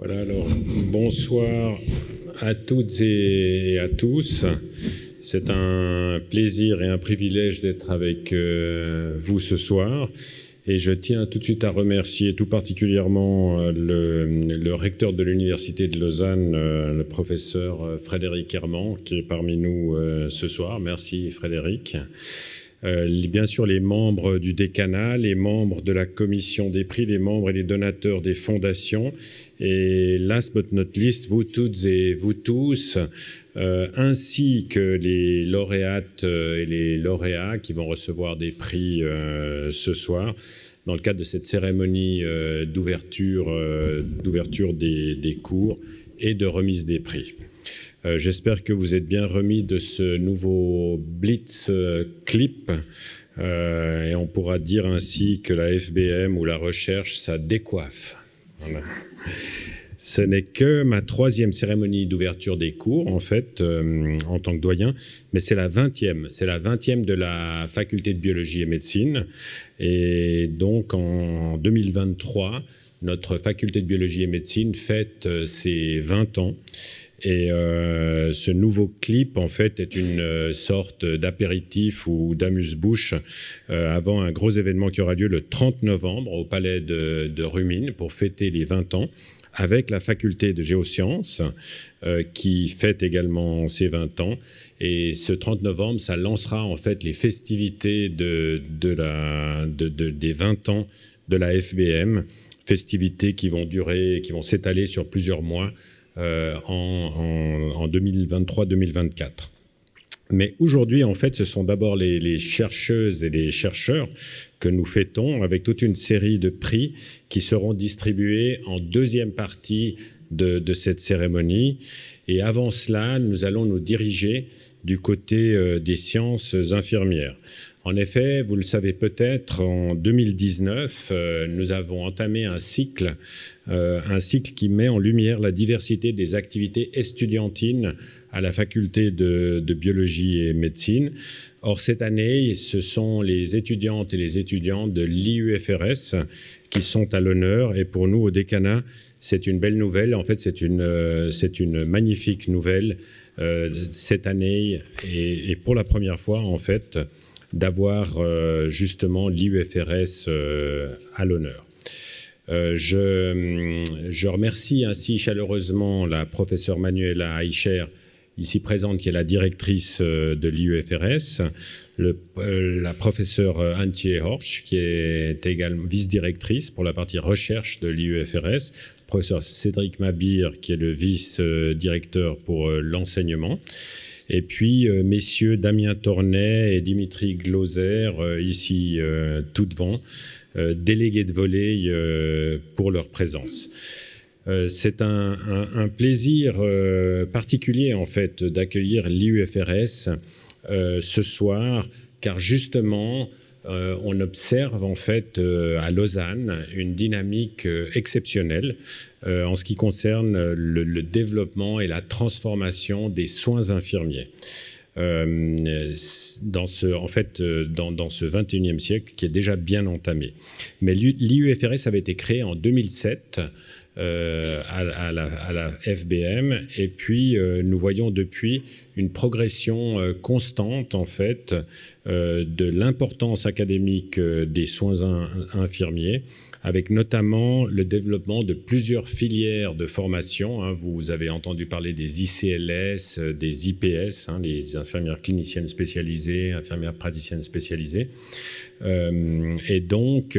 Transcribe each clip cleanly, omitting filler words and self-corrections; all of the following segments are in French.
Voilà, alors bonsoir à toutes et à tous. C'est un plaisir et un privilège d'être avec vous ce soir. Et je tiens tout de suite à remercier tout particulièrement le recteur de l'Université de Lausanne, le professeur Frédéric Herman, qui est parmi nous ce soir. Merci Frédéric. Bien sûr, les membres du décanat, les membres de la commission des prix, les membres et les donateurs des fondations, et last but not least, vous toutes et vous tous, ainsi que les lauréates et les lauréats qui vont recevoir des prix ce soir, dans le cadre de cette cérémonie d'ouverture des cours et de remise des prix. J'espère que vous êtes bien remis de ce nouveau Blitz clip et on pourra dire ainsi que la FBM ou la recherche, ça décoiffe. Voilà. Ce n'est que ma 3e cérémonie d'ouverture des cours, en fait, en tant que doyen, mais c'est la 20e. C'est la 20e de la faculté de biologie et médecine. Et donc, en 2023, notre faculté de biologie et médecine fête ses 20 ans. Et ce nouveau clip, en fait, est une sorte d'apéritif ou d'amuse-bouche avant un gros événement qui aura lieu le 30 novembre au palais de Rumine pour fêter les 20 ans avec la faculté de géosciences qui fête également ses 20 ans. Et ce 30 novembre, ça lancera en fait les festivités des 20 ans de la FBM, festivités qui vont s'étaler sur plusieurs mois. En 2023-2024. Mais aujourd'hui, en fait, ce sont d'abord les chercheuses et les chercheurs que nous fêtons avec toute une série de prix qui seront distribués en deuxième partie de cette cérémonie. Et avant cela, nous allons nous diriger du côté des sciences infirmières. En effet, vous le savez peut-être, en 2019, nous avons entamé un cycle qui met en lumière la diversité des activités estudiantines à la faculté de biologie et médecine. Or, cette année, ce sont les étudiantes et les étudiants de l'IUFRS qui sont à l'honneur. Et pour nous, au décanat, c'est une belle nouvelle. En fait, c'est une magnifique nouvelle cette année et pour la première fois, en fait, d'avoir justement l'IUFRS à l'honneur. Je remercie ainsi chaleureusement la professeure Manuela Eicher, ici présente, qui est la directrice de l'IUFRS, la professeure Antje Horsch, qui est également vice-directrice pour la partie recherche de l'IUFRS, professeur Cédric Mabir, qui est le vice-directeur pour l'enseignement, et puis messieurs Damien Tornet et Dimitri Glauser, ici tout devant, délégués de volley pour leur présence. C'est un plaisir particulier en fait d'accueillir l'IUFRS ce soir, car justement on observe en fait à Lausanne une dynamique exceptionnelle en ce qui concerne le développement et la transformation des soins infirmiers. Dans ce 21e siècle qui est déjà bien entamé. Mais l'IUFRS avait été créé en 2007 à la FBM. Et puis, nous voyons depuis une progression constante, en fait, de l'importance académique des soins infirmiers, avec notamment le développement de plusieurs filières de formation. Vous avez entendu parler des ICLS, des IPS, les infirmières cliniciennes spécialisées, infirmières praticiennes spécialisées. Et donc,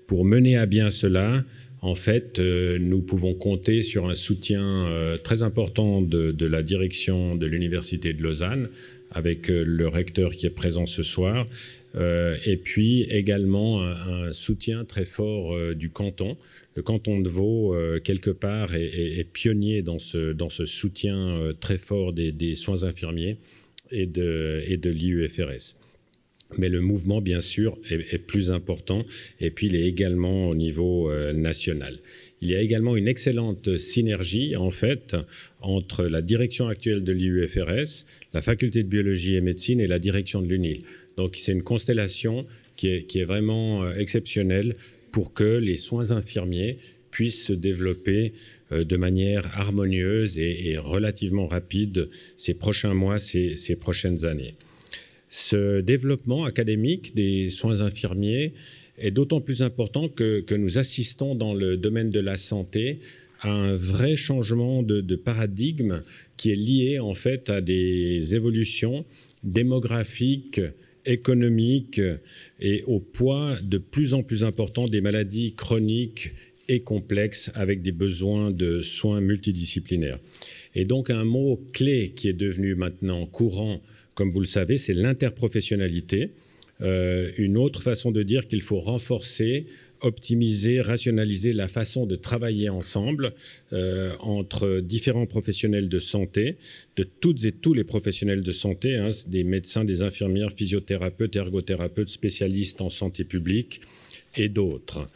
pour mener à bien cela, en fait, nous pouvons compter sur un soutien très important de la direction de l'Université de Lausanne, avec le recteur qui est présent ce soir, et puis également un soutien très fort du canton. Le canton de Vaud, quelque part, est pionnier dans ce soutien très fort des soins infirmiers et de l'IUFRS. Mais le mouvement, bien sûr, est plus important, et puis il est également au niveau national. Il y a également une excellente synergie, en fait, entre la direction actuelle de l'IUFRS, la faculté de biologie et médecine et la direction de l'UNIL. Donc c'est une constellation qui est vraiment exceptionnelle pour que les soins infirmiers puissent se développer de manière harmonieuse et relativement rapide ces prochains mois, ces prochaines années. Ce développement académique des soins infirmiers est d'autant plus important que nous assistons dans le domaine de la santé à un vrai changement de paradigme qui est lié en fait à des évolutions démographiques, économiques et au poids de plus en plus important des maladies chroniques et complexes avec des besoins de soins multidisciplinaires. Et donc un mot clé qui est devenu maintenant courant, comme vous le savez, c'est l'interprofessionnalité. Une autre façon de dire qu'il faut renforcer, optimiser, rationaliser la façon de travailler ensemble entre différents professionnels de santé, de toutes et tous les professionnels de santé, des médecins, des infirmières, physiothérapeutes, ergothérapeutes, spécialistes en santé publique et d'autres.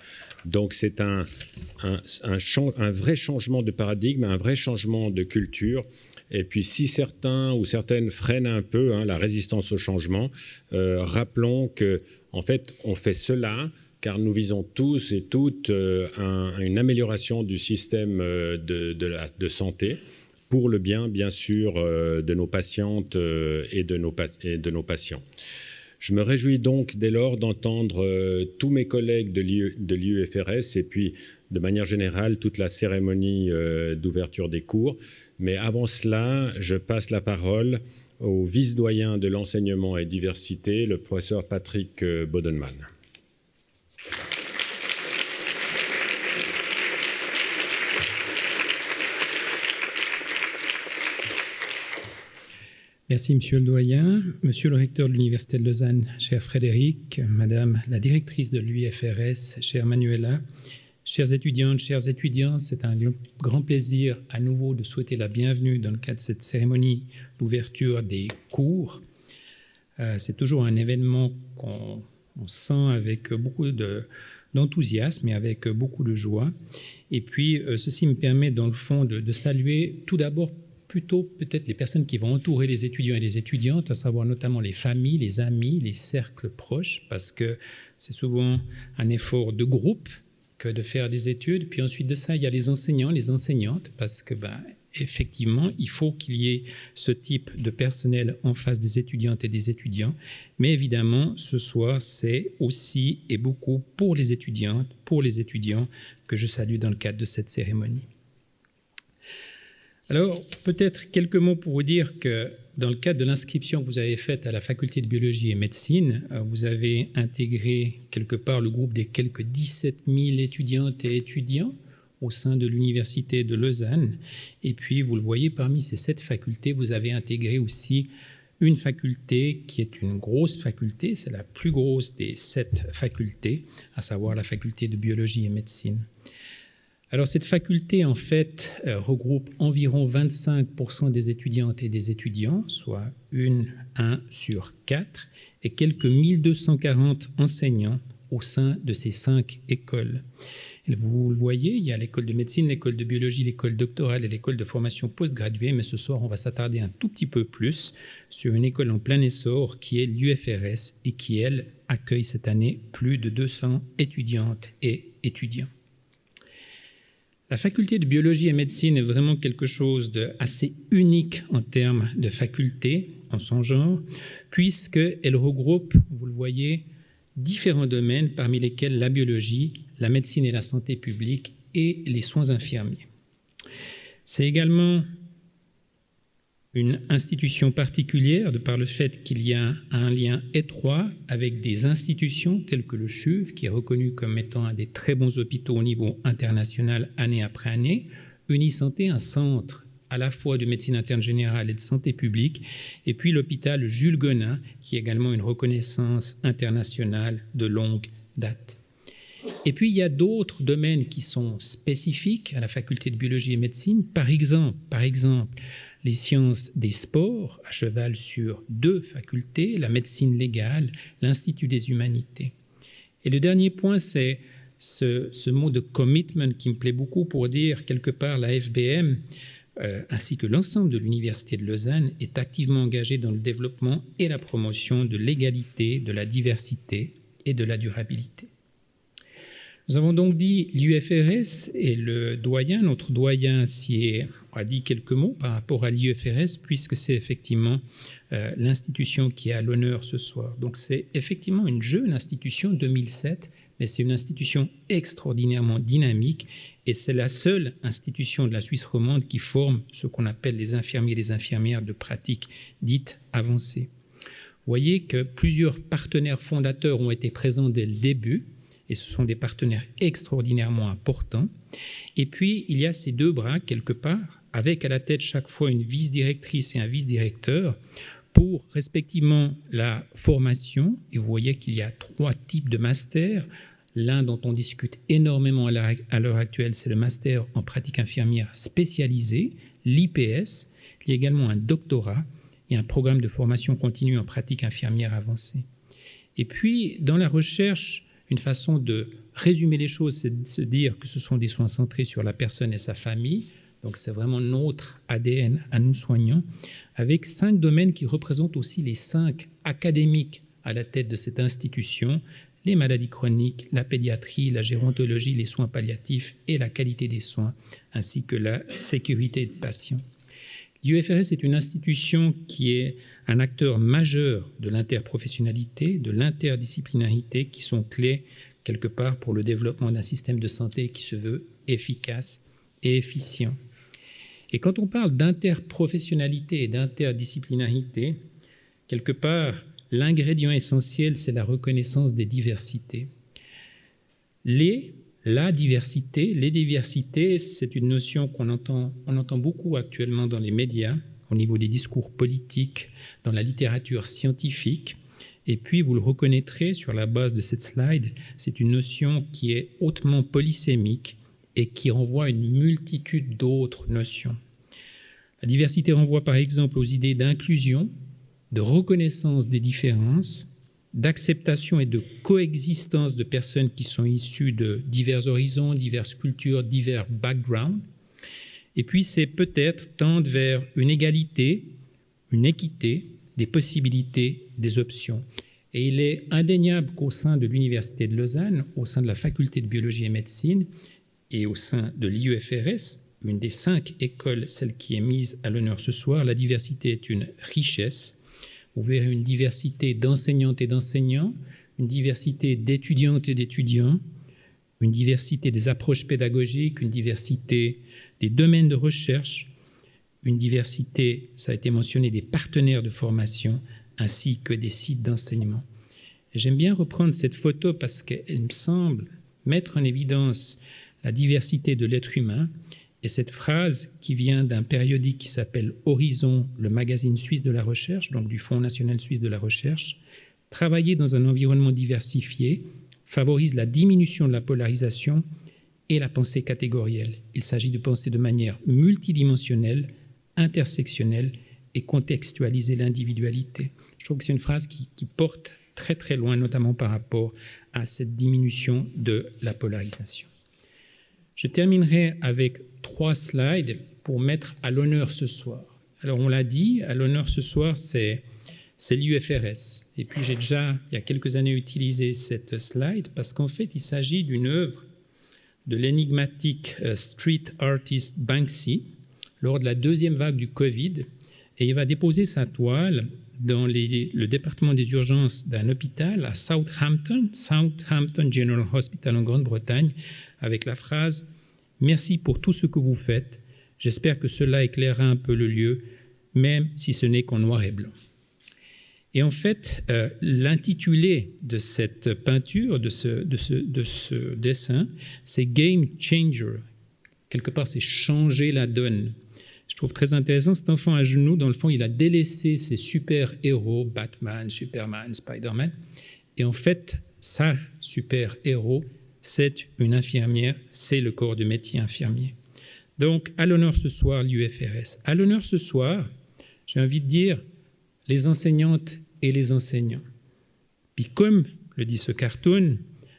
Donc c'est un vrai changement de paradigme, un vrai changement de culture. Et puis si certains ou certaines freinent un peu la résistance au changement, rappelons qu'en fait on fait cela car nous visons tous et toutes une amélioration du système de santé pour le bien sûr, de nos patientes et de nos patients. Je me réjouis donc dès lors d'entendre tous mes collègues de l'IUFRS et puis de manière générale toute la cérémonie d'ouverture des cours. Mais avant cela, je passe la parole au vice-doyen de l'enseignement et diversité, le professeur Patrick Bodenman. Merci, Monsieur le doyen, Monsieur le recteur de l'Université de Lausanne, cher Frédéric, Madame la directrice de l'UFRS, chère Manuela, chères étudiantes, chers étudiants, c'est un grand plaisir à nouveau de souhaiter la bienvenue dans le cadre de cette cérémonie d'ouverture des cours. C'est toujours un événement qu'on sent avec beaucoup d'enthousiasme et avec beaucoup de joie. Et puis, ceci me permet, dans le fond, de saluer tout d'abord plutôt peut-être les personnes qui vont entourer les étudiants et les étudiantes, à savoir notamment les familles, les amis, les cercles proches, parce que c'est souvent un effort de groupe que de faire des études. Puis ensuite de ça, il y a les enseignants, les enseignantes, parce que effectivement, il faut qu'il y ait ce type de personnel en face des étudiantes et des étudiants. Mais évidemment, ce soir, c'est aussi et beaucoup pour les étudiantes, pour les étudiants que je salue dans le cadre de cette cérémonie. Alors, peut-être quelques mots pour vous dire que dans le cadre de l'inscription que vous avez faite à la faculté de biologie et médecine, vous avez intégré quelque part le groupe des quelques 17 000 étudiantes et étudiants au sein de l'Université de Lausanne. Et puis, vous le voyez, parmi ces 7 facultés, vous avez intégré aussi une faculté qui est une grosse faculté, c'est la plus grosse des 7 facultés, à savoir la faculté de biologie et médecine. Alors, cette faculté, en fait, regroupe environ 25% des étudiantes et des étudiants, soit 1 sur 4, et quelques 1240 enseignants au sein de ces 5 écoles. Et vous le voyez, il y a l'école de médecine, l'école de biologie, l'école doctorale et l'école de formation postgraduée, mais ce soir, on va s'attarder un tout petit peu plus sur une école en plein essor qui est l'UFRS et qui, elle, accueille cette année plus de 200 étudiantes et étudiants. La faculté de biologie et médecine est vraiment quelque chose d'assez unique en termes de faculté, en son genre, puisqu'elle regroupe, vous le voyez, différents domaines parmi lesquels la biologie, la médecine et la santé publique et les soins infirmiers. C'est également une institution particulière de par le fait qu'il y a un lien étroit avec des institutions telles que le CHUV, qui est reconnu comme étant un des très bons hôpitaux au niveau international année après année, Unisanté, un centre à la fois de médecine interne générale et de santé publique, et puis l'hôpital Jules Gonin, qui est également une reconnaissance internationale de longue date. Et puis, il y a d'autres domaines qui sont spécifiques à la faculté de biologie et médecine. Par exemple, les sciences des sports, à cheval sur 2 facultés, la médecine légale, l'Institut des humanités. Et le dernier point, c'est ce mot de commitment qui me plaît beaucoup pour dire, quelque part, la FBM, ainsi que l'ensemble de l'Université de Lausanne, est activement engagée dans le développement et la promotion de l'égalité, de la diversité et de la durabilité. Nous avons donc dit l'UFRS et le doyen, notre doyen a dit quelques mots par rapport à l'UFRS, puisque c'est effectivement l'institution qui est à l'honneur ce soir. Donc c'est effectivement une jeune institution, 2007, mais c'est une institution extraordinairement dynamique et c'est la seule institution de la Suisse romande qui forme ce qu'on appelle les infirmiers et les infirmières de pratique dite avancée. Vous voyez que plusieurs partenaires fondateurs ont été présents dès le début, et ce sont des partenaires extraordinairement importants. Et puis, il y a ces 2 bras, quelque part, avec à la tête chaque fois une vice-directrice et un vice-directeur, pour respectivement la formation. Et vous voyez qu'il y a 3 types de masters. L'un dont on discute énormément à l'heure actuelle, c'est le master en pratique infirmière spécialisée, l'IPS. Il y a également un doctorat et un programme de formation continue en pratique infirmière avancée. Et puis, dans la recherche, une façon de résumer les choses, c'est de se dire que ce sont des soins centrés sur la personne et sa famille. Donc, c'est vraiment notre ADN à nous soignants, avec 5 domaines qui représentent aussi les 5 académiques à la tête de cette institution: les maladies chroniques, la pédiatrie, la gérontologie, les soins palliatifs et la qualité des soins, ainsi que la sécurité des patients. L'UFRS est une institution qui est un acteur majeur de l'interprofessionnalité, de l'interdisciplinarité, qui sont clés, quelque part, pour le développement d'un système de santé qui se veut efficace et efficient. Et quand on parle d'interprofessionnalité et d'interdisciplinarité, quelque part, l'ingrédient essentiel, c'est la reconnaissance des diversités. La diversité, les diversités, c'est une notion on entend beaucoup actuellement dans les médias, au niveau des discours politiques, dans la littérature scientifique. Et puis, vous le reconnaîtrez sur la base de cette slide, c'est une notion qui est hautement polysémique et qui renvoie à une multitude d'autres notions. La diversité renvoie par exemple aux idées d'inclusion, de reconnaissance des différences, d'acceptation et de coexistence de personnes qui sont issues de divers horizons, diverses cultures, divers backgrounds. Et puis, c'est peut-être tendre vers une égalité, une équité, des possibilités, des options. Et il est indéniable qu'au sein de l'Université de Lausanne, au sein de la faculté de biologie et médecine, et au sein de l'IUFRS, une des 5 écoles, celle qui est mise à l'honneur ce soir, la diversité est une richesse. Vous verrez une diversité d'enseignantes et d'enseignants, une diversité d'étudiantes et d'étudiants, une diversité des approches pédagogiques, une diversité des domaines de recherche, une diversité, ça a été mentionné, des partenaires de formation, ainsi que des sites d'enseignement. J'aime bien reprendre cette photo parce qu'elle me semble mettre en évidence la diversité de l'être humain, et cette phrase qui vient d'un périodique qui s'appelle Horizon, le magazine suisse de la recherche, donc du Fonds national suisse de la recherche: travailler dans un environnement diversifié favorise la diminution de la polarisation et la pensée catégorielle. Il s'agit de penser de manière multidimensionnelle, intersectionnelle et contextualiser l'individualité. Je trouve que c'est une phrase qui porte très très loin, notamment par rapport à cette diminution de la polarisation. Je terminerai avec 3 slides pour mettre à l'honneur ce soir. Alors on l'a dit, à l'honneur ce soir, c'est l'UFRS. Et puis j'ai déjà, il y a quelques années, utilisé cette slide parce qu'en fait, il s'agit d'une œuvre de l'énigmatique street artist Banksy lors de la deuxième vague du Covid, et il va déposer sa toile dans le département des urgences d'un hôpital à Southampton General Hospital en Grande-Bretagne, avec la phrase « Merci pour tout ce que vous faites. J'espère que cela éclairera un peu le lieu, même si ce n'est qu'en noir et blanc. » Et en fait, l'intitulé de cette peinture, de ce dessin, c'est « Game Changer ». Quelque part, c'est « changer la donne ». Je trouve très intéressant, cet enfant à genoux, dans le fond, il a délaissé ses super-héros, Batman, Superman, Spider-Man, et en fait, sa super-héros, c'est une infirmière, c'est le corps de métier infirmier. Donc, à l'honneur ce soir, l'UFRS. À l'honneur ce soir, j'ai envie de dire les enseignantes et les enseignants. Puis comme le dit ce cartoon,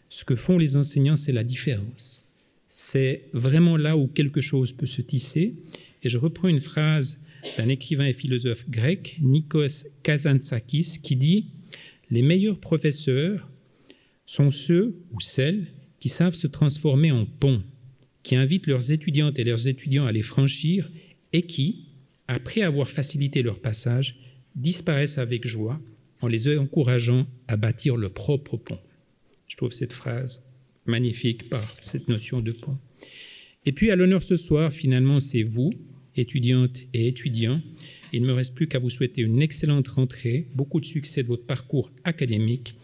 ce que font les enseignants, c'est la différence. C'est vraiment là où quelque chose peut se tisser. Et je reprends une phrase d'un écrivain et philosophe grec, Nikos Kazantzakis, qui dit « Les meilleurs professeurs sont ceux ou celles qui savent se transformer en pont, qui invitent leurs étudiantes et leurs étudiants à les franchir et qui, après avoir facilité leur passage, disparaissent avec joie en les encourageant à bâtir leur propre pont. » Je trouve cette phrase magnifique par cette notion de pont. Et puis, à l'honneur ce soir, finalement, c'est vous, étudiantes et étudiants. Il ne me reste plus qu'à vous souhaiter une excellente rentrée, beaucoup de succès de votre parcours académique.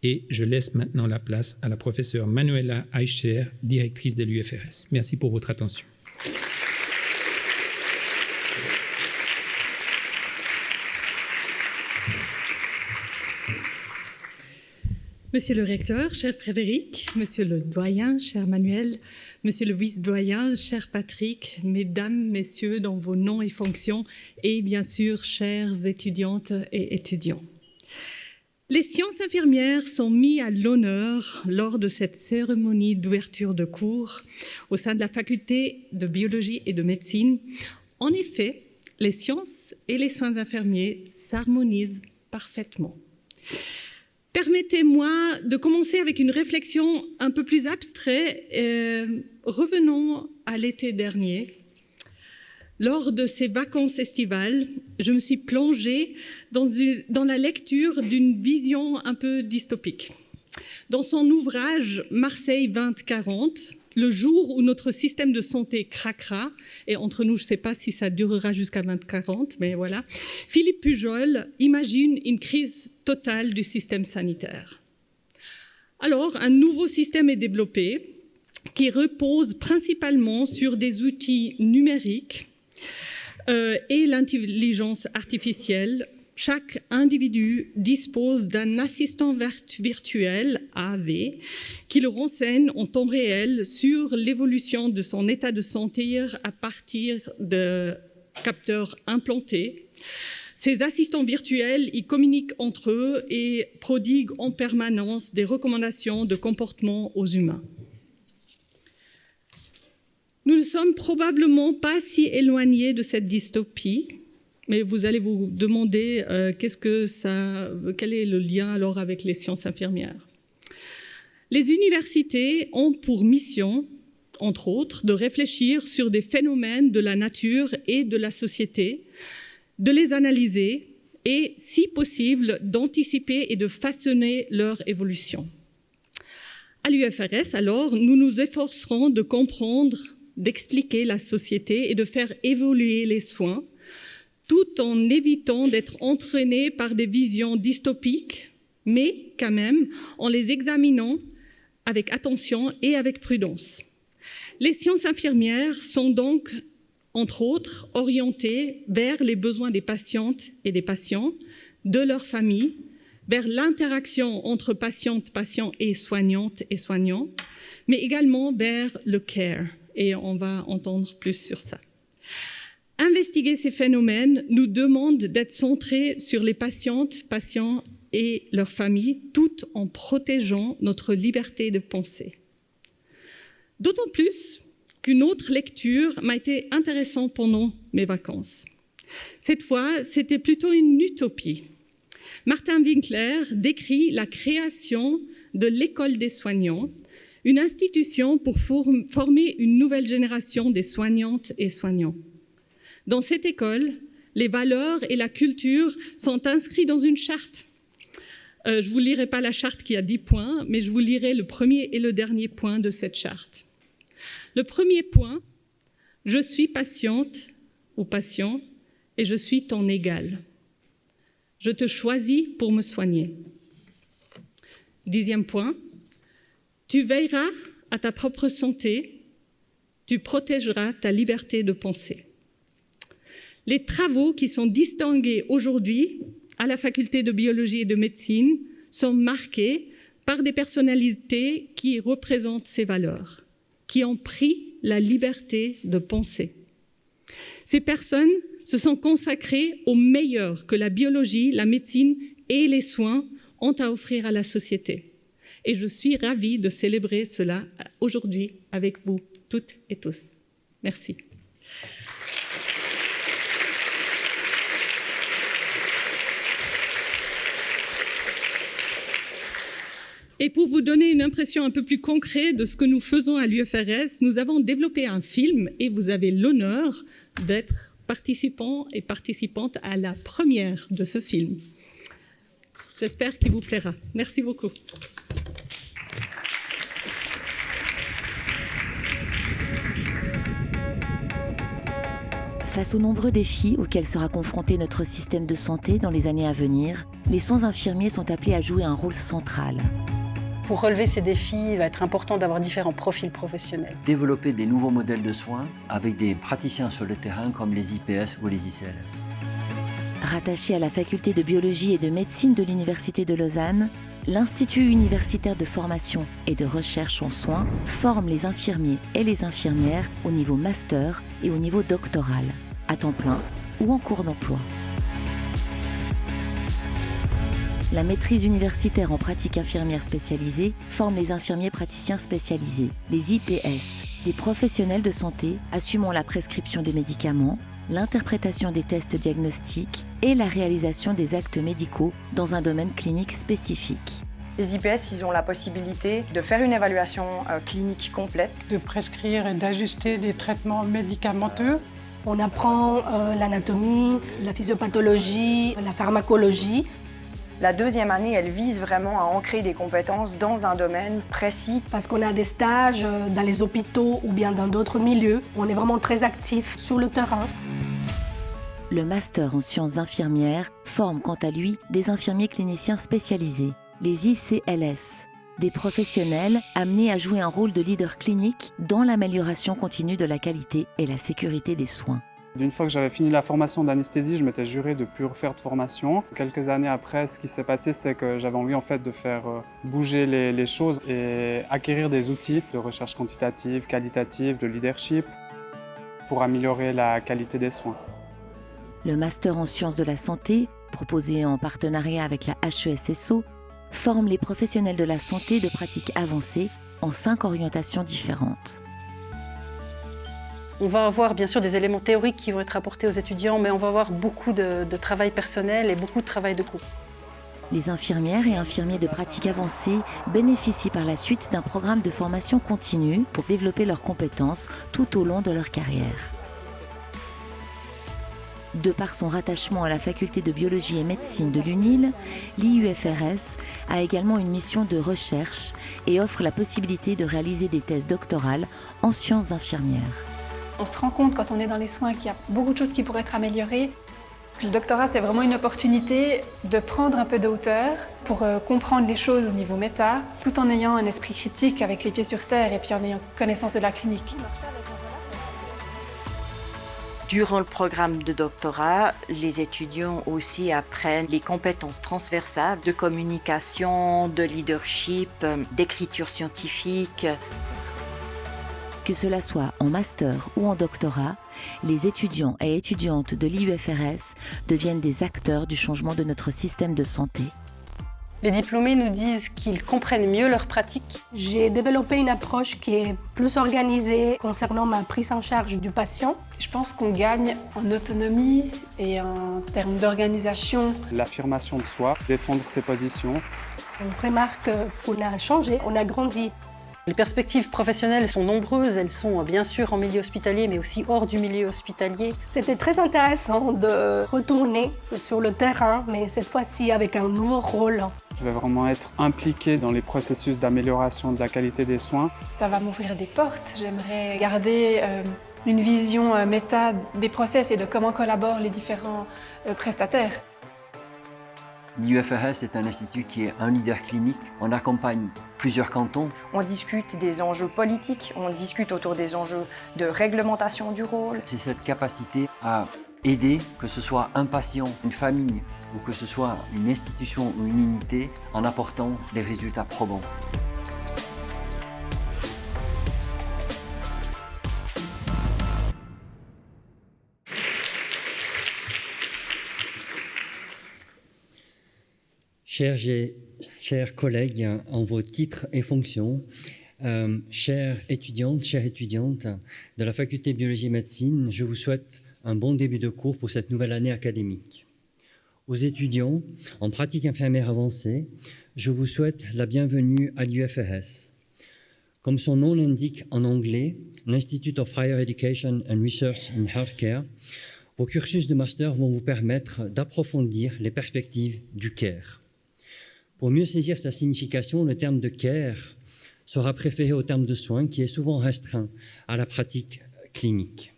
Et je laisse maintenant la place à la professeure Manuela Eicher, directrice de l'UFRS. Merci pour votre attention. Monsieur le recteur, cher Frédéric, monsieur le doyen, cher Manuel, monsieur le vice-doyen, cher Patrick, mesdames, messieurs, dans vos noms et fonctions, et bien sûr, chères étudiantes et étudiants. Les sciences infirmières sont mises à l'honneur lors de cette cérémonie d'ouverture de cours au sein de la faculté de biologie et de médecine. En effet, les sciences et les soins infirmiers s'harmonisent parfaitement. Permettez-moi de commencer avec une réflexion un peu plus abstraite. Revenons à l'été dernier. Lors de ces vacances estivales, je me suis plongée dans la lecture d'une vision un peu dystopique. Dans son ouvrage « Marseille 2040 », le jour où notre système de santé craquera, et entre nous, je ne sais pas si ça durera jusqu'à 2040, mais voilà, Philippe Pujol imagine une crise totale du système sanitaire. Alors, un nouveau système est développé qui repose principalement sur des outils numériques et l'intelligence artificielle. Chaque individu dispose d'un assistant virtuel, AV, qui le renseigne en temps réel sur l'évolution de son état de santé à partir de capteurs implantés. Ces assistants virtuels, ils communiquent entre eux et prodiguent en permanence des recommandations de comportement aux humains. Nous ne sommes probablement pas si éloignés de cette dystopie, mais vous allez vous demander quel est le lien alors avec les sciences infirmières. Les universités ont pour mission, entre autres, de réfléchir sur des phénomènes de la nature et de la société, de les analyser et, si possible, d'anticiper et de façonner leur évolution. À l'UFRS, alors, nous nous efforcerons de comprendre, d'expliquer la société et de faire évoluer les soins, tout en évitant d'être entraînés par des visions dystopiques, mais quand même en les examinant avec attention et avec prudence. Les sciences infirmières sont donc, entre autres, orientées vers les besoins des patientes et des patients, de leurs familles, vers l'interaction entre patientes, patients et soignants, mais également vers le care, et on va entendre plus sur ça. Investiguer ces phénomènes nous demande d'être centrés sur les patientes, patients et leurs familles, tout en protégeant notre liberté de penser. D'autant plus qu'une autre lecture m'a été intéressante pendant mes vacances. Cette fois, c'était plutôt une utopie. Martin Winkler décrit la création de l'école des soignants, Une institution pour former une nouvelle génération des soignantes et soignants. Dans cette école, les valeurs et la culture sont inscrits dans une charte. Je ne vous lirai pas la charte qui a 10 points, mais je vous lirai le premier et le dernier point de cette charte. Le premier point, je suis patiente ou patient et je suis ton égal. Je te choisis pour me soigner. 10e point, tu veilleras à ta propre santé, tu protégeras ta liberté de penser. Les travaux qui sont distingués aujourd'hui à la faculté de biologie et de médecine sont marqués par des personnalités qui représentent ces valeurs, qui ont pris la liberté de penser. Ces personnes se sont consacrées au meilleur que la biologie, la médecine et les soins ont à offrir à la société. Et je suis ravie de célébrer cela aujourd'hui avec vous toutes et tous. Merci. Et pour vous donner une impression un peu plus concrète de ce que nous faisons à l'UFRS, nous avons développé un film et vous avez l'honneur d'être participants et participantes à la première de ce film. J'espère qu'il vous plaira. Merci beaucoup. Face aux nombreux défis auxquels sera confronté notre système de santé dans les années à venir, les soins infirmiers sont appelés à jouer un rôle central. Pour relever ces défis, il va être important d'avoir différents profils professionnels. Développer des nouveaux modèles de soins avec des praticiens sur le terrain comme les IPS ou les ICLS. Rattaché à la faculté de biologie et de médecine de l'Université de Lausanne, l'Institut universitaire de formation et de recherche en soins forme les infirmiers et les infirmières au niveau master et au niveau doctoral, à temps plein ou en cours d'emploi. La maîtrise universitaire en pratique infirmière spécialisée forme les infirmiers praticiens spécialisés, les IPS, des professionnels de santé assumant la prescription des médicaments, l'interprétation des tests diagnostiques et la réalisation des actes médicaux dans un domaine clinique spécifique. Les IPS, ils ont la possibilité de faire une évaluation clinique complète. De prescrire et d'ajuster des traitements médicamenteux. On apprend l'anatomie, la physiopathologie, la pharmacologie. La deuxième année, elle vise vraiment à ancrer des compétences dans un domaine précis. Parce qu'on a des stages dans les hôpitaux ou bien dans d'autres milieux. On est vraiment très actifs sur le terrain. Le master en sciences infirmières forme quant à lui des infirmiers cliniciens spécialisés, les ICLS, des professionnels amenés à jouer un rôle de leader clinique dans l'amélioration continue de la qualité et la sécurité des soins. Une fois que j'avais fini la formation d'anesthésie, je m'étais juré de ne plus refaire de formation. Quelques années après, ce qui s'est passé, c'est que j'avais envie en fait de faire bouger les choses et acquérir des outils de recherche quantitative, qualitative, de leadership pour améliorer la qualité des soins. Le master en sciences de la santé, proposé en partenariat avec la HESSO, forme les professionnels de la santé de pratiques avancées en 5 orientations différentes. On va avoir bien sûr des éléments théoriques qui vont être apportés aux étudiants, mais on va avoir beaucoup de travail personnel et beaucoup de travail de groupe. Les infirmières et infirmiers de pratique avancée bénéficient par la suite d'un programme de formation continue pour développer leurs compétences tout au long de leur carrière. De par son rattachement à la faculté de biologie et médecine de l'UNIL, l'IUFRS a également une mission de recherche et offre la possibilité de réaliser des thèses doctorales en sciences infirmières. On se rend compte quand on est dans les soins qu'il y a beaucoup de choses qui pourraient être améliorées. Le doctorat, c'est vraiment une opportunité de prendre un peu de hauteur pour comprendre les choses au niveau méta, tout en ayant un esprit critique avec les pieds sur terre et puis en ayant connaissance de la clinique. Durant le programme de doctorat, les étudiants aussi apprennent les compétences transversales de communication, de leadership, d'écriture scientifique. Que cela soit en master ou en doctorat, les étudiants et étudiantes de l'IUFRS deviennent des acteurs du changement de notre système de santé. Les diplômés nous disent qu'ils comprennent mieux leur pratique. J'ai développé une approche qui est plus organisée concernant ma prise en charge du patient. Je pense qu'on gagne en autonomie et en termes d'organisation. L'affirmation de soi, défendre ses positions. On remarque qu'on a changé, on a grandi. Les perspectives professionnelles sont nombreuses, elles sont bien sûr en milieu hospitalier, mais aussi hors du milieu hospitalier. C'était très intéressant de retourner sur le terrain, mais cette fois-ci avec un nouveau rôle. Je vais vraiment être impliqué dans les processus d'amélioration de la qualité des soins. Ça va m'ouvrir des portes. J'aimerais garder une vision méta des process et de comment collaborent les différents prestataires. L'IUFRS est un institut qui est un leader clinique. On accompagne plusieurs cantons. On discute des enjeux politiques, on discute autour des enjeux de réglementation du rôle. C'est cette capacité à aider, que ce soit un patient, une famille, ou que ce soit une institution ou une unité, en apportant des résultats probants. Chers collègues, en vos titres et fonctions, chères étudiantes de la faculté biologie et médecine, je vous souhaite un bon début de cours pour cette nouvelle année académique. Aux étudiants en pratique infirmière avancée, je vous souhaite la bienvenue à l'IUFRS. Comme son nom l'indique en anglais, l'Institute of Higher Education and Research in Healthcare, vos cursus de master vont vous permettre d'approfondir les perspectives du care. Pour mieux saisir sa signification, le terme de care sera préféré au terme de soins qui est souvent restreint à la pratique clinique.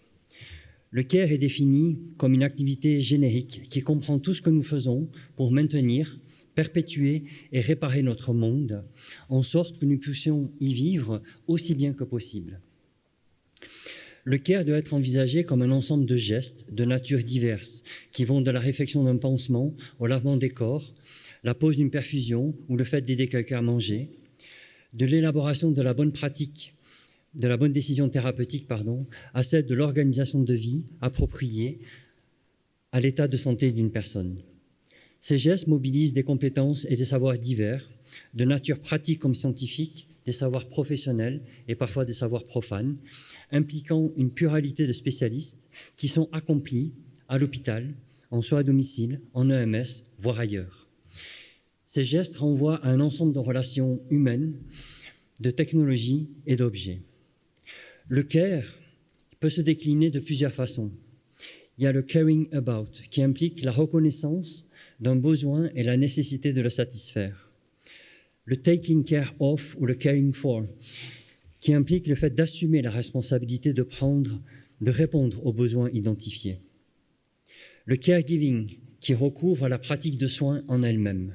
Le care est défini comme une activité générique qui comprend tout ce que nous faisons pour maintenir, perpétuer et réparer notre monde, en sorte que nous puissions y vivre aussi bien que possible. Le care doit être envisagé comme un ensemble de gestes de nature diverses qui vont de la réfection d'un pansement au lavement des corps, la pose d'une perfusion ou le fait d'aider quelqu'un à manger, de l'élaboration de la bonne pratique, de la bonne décision thérapeutique, à celle de l'organisation de vie appropriée à l'état de santé d'une personne. Ces gestes mobilisent des compétences et des savoirs divers, de nature pratique comme scientifique, des savoirs professionnels et parfois des savoirs profanes, impliquant une pluralité de spécialistes qui sont accomplis à l'hôpital, en soins à domicile, en EMS, voire ailleurs. Ces gestes renvoient à un ensemble de relations humaines, de technologies et d'objets. Le care peut se décliner de plusieurs façons. Il y a le caring about, qui implique la reconnaissance d'un besoin et la nécessité de le satisfaire. Le taking care of ou le caring for, qui implique le fait d'assumer la responsabilité de répondre aux besoins identifiés. Le caregiving, qui recouvre la pratique de soins en elle-même.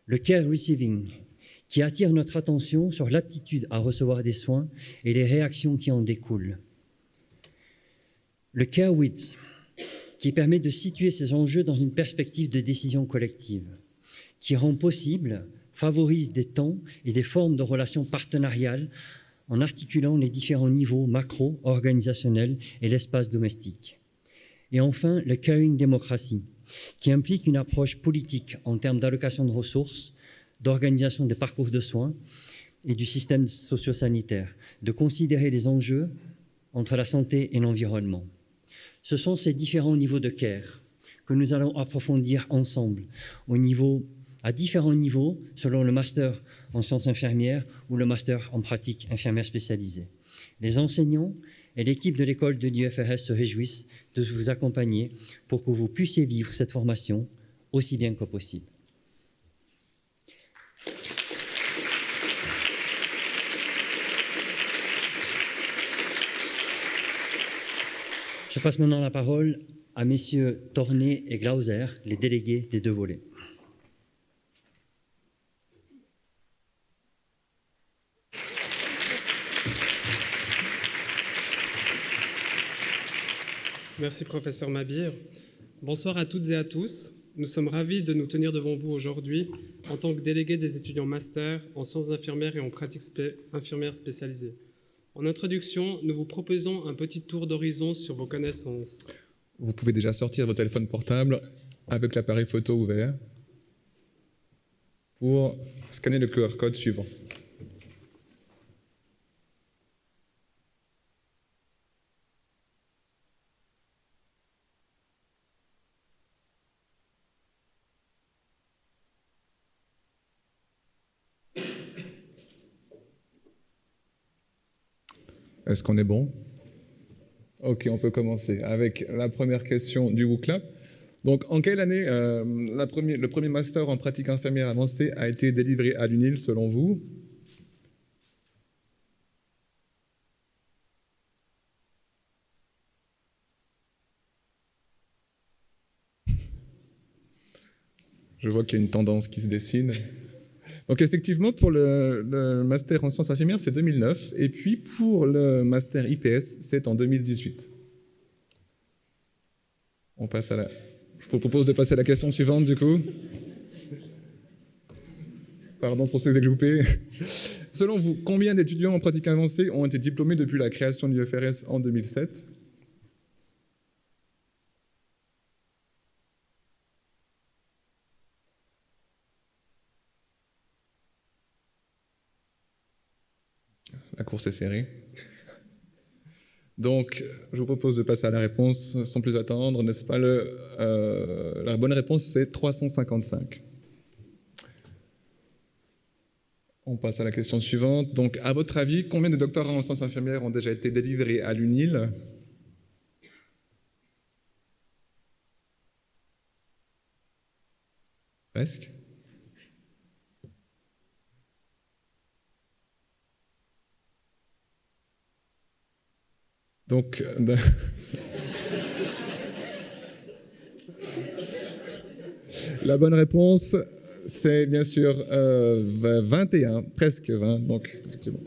Le care receiving, qui attire notre attention sur l'aptitude à recevoir des soins et les réactions qui en découlent. Le care with, qui permet de situer ces enjeux dans une perspective de décision collective, qui rend possible, favorise des temps et des formes de relations partenariales en articulant les différents niveaux macro-organisationnels et l'espace domestique. Et enfin, le caring democracy, qui implique une approche politique en termes d'allocation de ressources, d'organisation des parcours de soins et du système socio-sanitaire, de considérer les enjeux entre la santé et l'environnement. Ce sont ces différents niveaux de care que nous allons approfondir ensemble à différents niveaux selon le master en sciences infirmières ou le master en pratique infirmière spécialisée. Les enseignants et l'équipe de l'école de l'IUFRS se réjouissent de vous accompagner pour que vous puissiez vivre cette formation aussi bien que possible. Je passe maintenant la parole à messieurs Tornet et Glauser, les délégués des deux volets. Merci, professeur Mabir. Bonsoir à toutes et à tous. Nous sommes ravis de nous tenir devant vous aujourd'hui en tant que délégués des étudiants master en sciences infirmières et en pratique infirmière spécialisée. En introduction, nous vous proposons un petit tour d'horizon sur vos connaissances. Vous pouvez déjà sortir votre téléphone portable avec l'appareil photo ouvert pour scanner le QR code suivant. Est-ce qu'on est bon? Ok, on peut commencer avec la première question du WooClap. Donc, en quelle année le premier master en pratique infirmière avancée a été délivré à l'UNIL, selon vous? Je vois qu'il y a une tendance qui se dessine. Donc effectivement, pour le master en sciences infirmières, c'est 2009. Et puis pour le master IPS, c'est en 2018. On passe à Je vous propose de passer à la question suivante, du coup. Pardon pour ceux que j'ai loupés. Selon vous, combien d'étudiants en pratique avancée ont été diplômés depuis la création de l'UFRS en 2007? La course est serrée. Donc, je vous propose de passer à la réponse sans plus attendre, n'est-ce pas? La bonne réponse, c'est 355. On passe à la question suivante. Donc, à votre avis, combien de doctorats en sciences infirmières ont déjà été délivrés à l'UNIL? Presque. Donc, la bonne réponse, c'est bien sûr 21, presque 20. Donc, effectivement.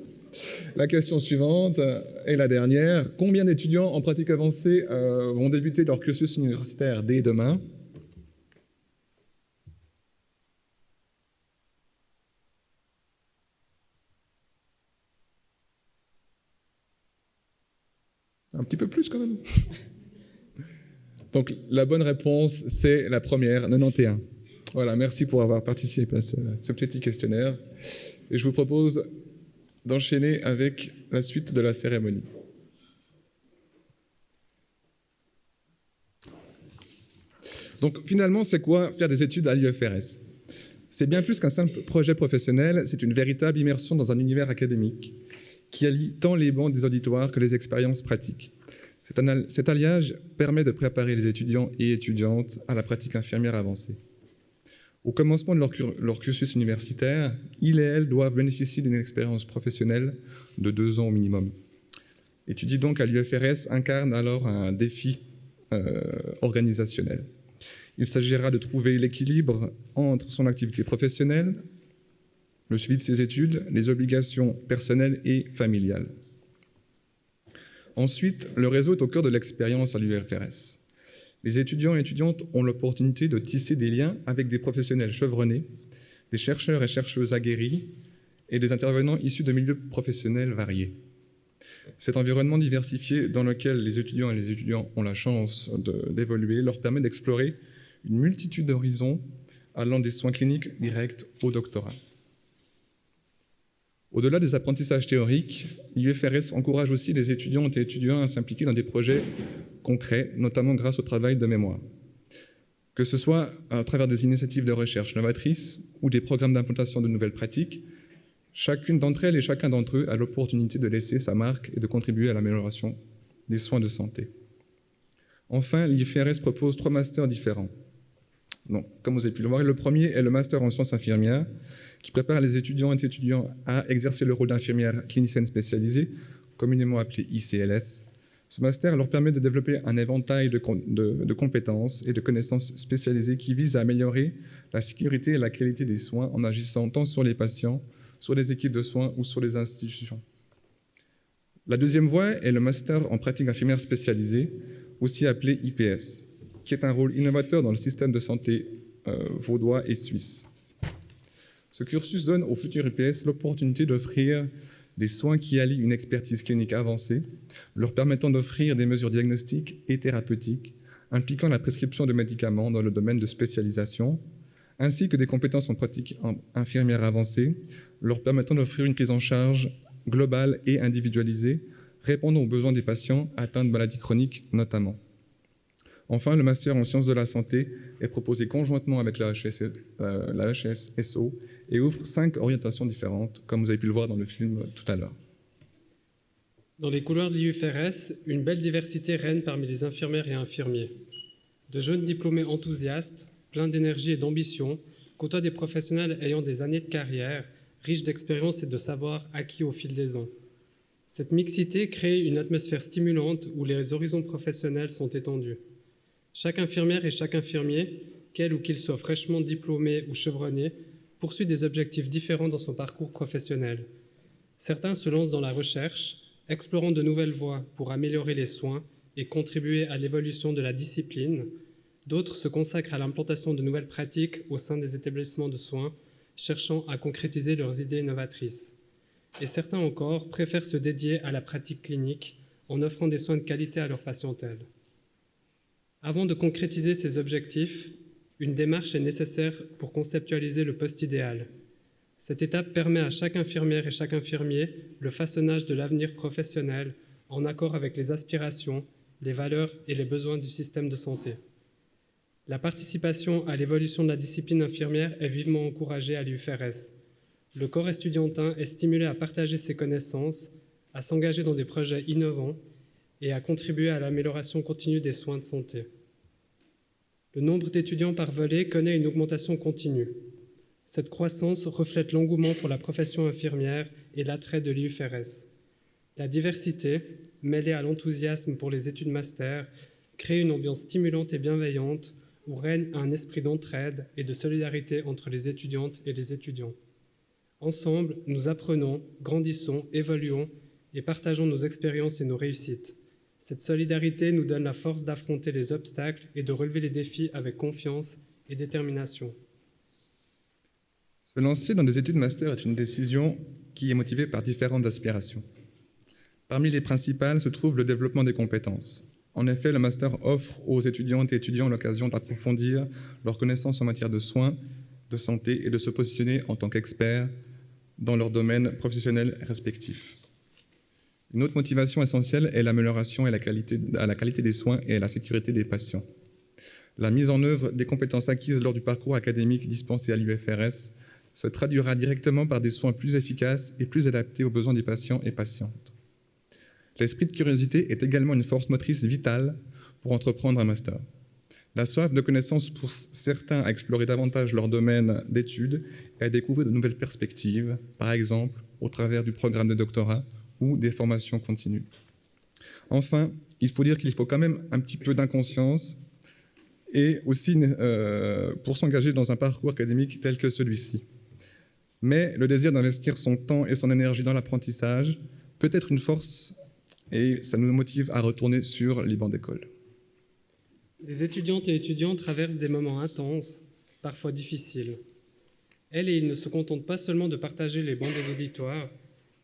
La question suivante est la dernière. Combien d'étudiants en pratique avancée vont débuter leur cursus universitaire dès demain? Un petit peu plus quand même. Donc la bonne réponse, c'est la première, 91. Voilà, merci pour avoir participé à ce petit questionnaire. Et je vous propose d'enchaîner avec la suite de la cérémonie. Donc finalement, c'est quoi faire des études à l'UFRS? C'est bien plus qu'un simple projet professionnel, c'est une véritable immersion dans un univers académique qui allie tant les bancs des auditoires que les expériences pratiques. Cet alliage permet de préparer les étudiants et étudiantes à la pratique infirmière avancée. Au commencement de leur cursus universitaire, ils et elles doivent bénéficier d'une expérience professionnelle de 2 ans au minimum. Étudier donc à l'UFRS incarne alors un défi organisationnel. Il s'agira de trouver l'équilibre entre son activité professionnelle, le suivi de ses études, les obligations personnelles et familiales. Ensuite, le réseau est au cœur de l'expérience à l'UFRS. Les étudiants et étudiantes ont l'opportunité de tisser des liens avec des professionnels chevronnés, des chercheurs et chercheuses aguerris et des intervenants issus de milieux professionnels variés. Cet environnement diversifié dans lequel les étudiants et les étudiants ont la chance d'évoluer leur permet d'explorer une multitude d'horizons allant des soins cliniques directs au doctorat. Au-delà des apprentissages théoriques, l'UFRS encourage aussi les étudiantes et étudiants à s'impliquer dans des projets concrets, notamment grâce au travail de mémoire. Que ce soit à travers des initiatives de recherche novatrices ou des programmes d'implantation de nouvelles pratiques, chacune d'entre elles et chacun d'entre eux a l'opportunité de laisser sa marque et de contribuer à l'amélioration des soins de santé. Enfin, l'UFRS propose 3 masters différents. Donc, comme vous avez pu le voir, le premier est le master en sciences infirmières, qui prépare les étudiants et étudiants à exercer le rôle d'infirmière clinicienne spécialisée, communément appelée ICLS. Ce master leur permet de développer un éventail de compétences et de connaissances spécialisées qui visent à améliorer la sécurité et la qualité des soins en agissant tant sur les patients, sur les équipes de soins ou sur les institutions. La deuxième voie est le master en pratique infirmière spécialisée, aussi appelé IPS, qui est un rôle innovateur dans le système de santé vaudois et suisse. Ce cursus donne aux futurs IPS l'opportunité d'offrir des soins qui allient une expertise clinique avancée, leur permettant d'offrir des mesures diagnostiques et thérapeutiques, impliquant la prescription de médicaments dans le domaine de spécialisation, ainsi que des compétences en pratique infirmière avancée, leur permettant d'offrir une prise en charge globale et individualisée, répondant aux besoins des patients atteints de maladies chroniques notamment. Enfin, le master en sciences de la santé est proposé conjointement avec la HSSO et ouvre 5 orientations différentes, comme vous avez pu le voir dans le film tout à l'heure. Dans les couloirs de l'IUFRS, une belle diversité règne parmi les infirmières et infirmiers. De jeunes diplômés enthousiastes, pleins d'énergie et d'ambition, côtoient des professionnels ayant des années de carrière, riches d'expérience et de savoir acquis au fil des ans. Cette mixité crée une atmosphère stimulante où les horizons professionnels sont étendus. Chaque infirmière et chaque infirmier, quel ou qu'il soit fraîchement diplômé ou chevronné, poursuit des objectifs différents dans son parcours professionnel. Certains se lancent dans la recherche, explorant de nouvelles voies pour améliorer les soins et contribuer à l'évolution de la discipline. D'autres se consacrent à l'implantation de nouvelles pratiques au sein des établissements de soins, cherchant à concrétiser leurs idées innovatrices. Et certains encore préfèrent se dédier à la pratique clinique en offrant des soins de qualité à leur patientèle. Avant de concrétiser ces objectifs, une démarche est nécessaire pour conceptualiser le poste idéal. Cette étape permet à chaque infirmière et chaque infirmier le façonnage de l'avenir professionnel en accord avec les aspirations, les valeurs et les besoins du système de santé. La participation à l'évolution de la discipline infirmière est vivement encouragée à l'IUFRS. Le corps estudiantin est stimulé à partager ses connaissances, à s'engager dans des projets innovants et à contribuer à l'amélioration continue des soins de santé. Le nombre d'étudiants par volet connaît une augmentation continue. Cette croissance reflète l'engouement pour la profession infirmière et l'attrait de l'IUFRS. La diversité, mêlée à l'enthousiasme pour les études master, crée une ambiance stimulante et bienveillante où règne un esprit d'entraide et de solidarité entre les étudiantes et les étudiants. Ensemble, nous apprenons, grandissons, évoluons et partageons nos expériences et nos réussites. Cette solidarité nous donne la force d'affronter les obstacles et de relever les défis avec confiance et détermination. Se lancer dans des études master est une décision qui est motivée par différentes aspirations. Parmi les principales se trouve le développement des compétences. En effet, le master offre aux étudiantes et étudiants l'occasion d'approfondir leurs connaissances en matière de soins, de santé et de se positionner en tant qu'experts dans leur domaine professionnel respectif. Une autre motivation essentielle est l'amélioration et la qualité des soins et la sécurité des patients. La mise en œuvre des compétences acquises lors du parcours académique dispensé à l'IUFRS se traduira directement par des soins plus efficaces et plus adaptés aux besoins des patients et patientes. L'esprit de curiosité est également une force motrice vitale pour entreprendre un master. La soif de connaissance pousse certains à explorer davantage leur domaine d'études et à découvrir de nouvelles perspectives, par exemple au travers du programme de doctorat ou des formations continues. Enfin, il faut dire qu'il faut quand même un petit peu d'inconscience et aussi pour s'engager dans un parcours académique tel que celui-ci. Mais le désir d'investir son temps et son énergie dans l'apprentissage peut être une force et ça nous motive à retourner sur les bancs d'école. Les étudiantes et étudiants traversent des moments intenses, parfois difficiles. Elles et ils ne se contentent pas seulement de partager les bancs des auditoires,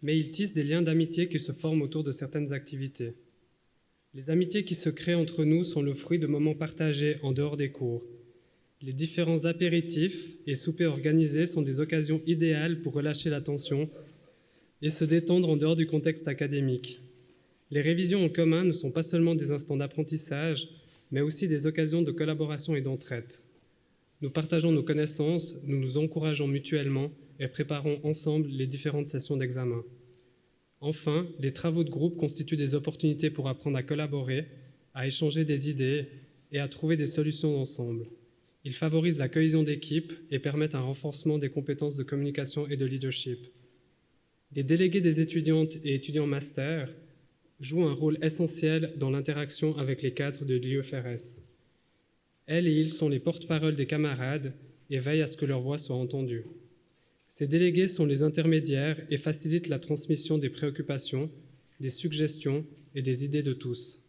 mais ils tissent des liens d'amitié qui se forment autour de certaines activités. Les amitiés qui se créent entre nous sont le fruit de moments partagés en dehors des cours. Les différents apéritifs et soupers organisés sont des occasions idéales pour relâcher la tension et se détendre en dehors du contexte académique. Les révisions en commun ne sont pas seulement des instants d'apprentissage, mais aussi des occasions de collaboration et d'entraide. Nous partageons nos connaissances, nous nous encourageons mutuellement et préparons ensemble les différentes sessions d'examen. Enfin, les travaux de groupe constituent des opportunités pour apprendre à collaborer, à échanger des idées et à trouver des solutions ensemble. Ils favorisent la cohésion d'équipe et permettent un renforcement des compétences de communication et de leadership. Les délégués des étudiantes et étudiants master jouent un rôle essentiel dans l'interaction avec les cadres de l'IUFRS. Elles et ils sont les porte-parole des camarades et veillent à ce que leur voix soit entendue. Ces délégués sont les intermédiaires et facilitent la transmission des préoccupations, des suggestions et des idées de tous.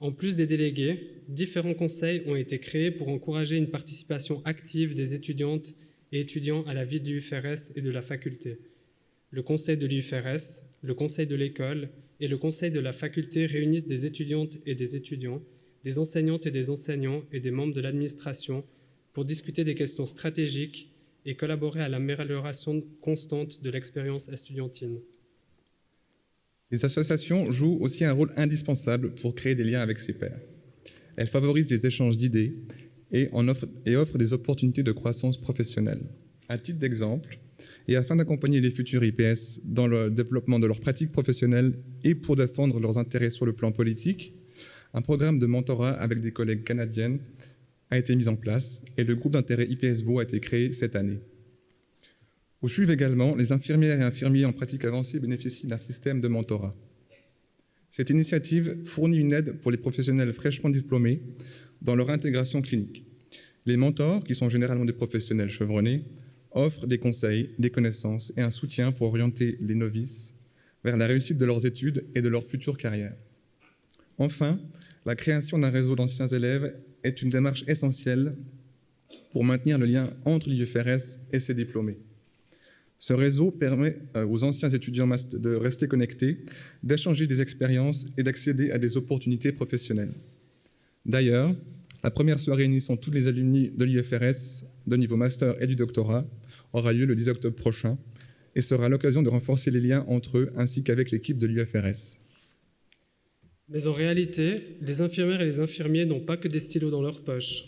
En plus des délégués, différents conseils ont été créés pour encourager une participation active des étudiantes et étudiants à la vie de l'IUFRS et de la faculté. Le conseil de l'IUFRS, le conseil de l'école et le conseil de la faculté réunissent des étudiantes et des étudiants, des enseignantes et des enseignants et des membres de l'administration pour discuter des questions stratégiques et collaborer à l'amélioration constante de l'expérience estudiantine. Les associations jouent aussi un rôle indispensable pour créer des liens avec ses pairs. Elles favorisent les échanges d'idées et offrent des opportunités de croissance professionnelle. À titre d'exemple, et afin d'accompagner les futurs IPS dans le développement de leurs pratiques professionnelles et pour défendre leurs intérêts sur le plan politique, un programme de mentorat avec des collègues canadiennes a été mis en place et le groupe d'intérêt IPS Vaud a été créé cette année. Où suivent également les infirmières et infirmiers en pratique avancée bénéficient d'un système de mentorat. Cette initiative fournit une aide pour les professionnels fraîchement diplômés dans leur intégration clinique. Les mentors, qui sont généralement des professionnels chevronnés, offrent des conseils, des connaissances et un soutien pour orienter les novices vers la réussite de leurs études et de leur future carrière. Enfin, la création d'un réseau d'anciens élèves est une démarche essentielle pour maintenir le lien entre l'IEFRS et ses diplômés. Ce réseau permet aux anciens étudiants de rester connectés, d'échanger des expériences et d'accéder à des opportunités professionnelles. D'ailleurs, la première soirée réunissant tous les alumni de l'IEFRS de niveau master et du doctorat aura lieu le 10 octobre prochain et sera l'occasion de renforcer les liens entre eux ainsi qu'avec l'équipe de l'IEFRS. Mais en réalité, les infirmières et les infirmiers n'ont pas que des stylos dans leur poche.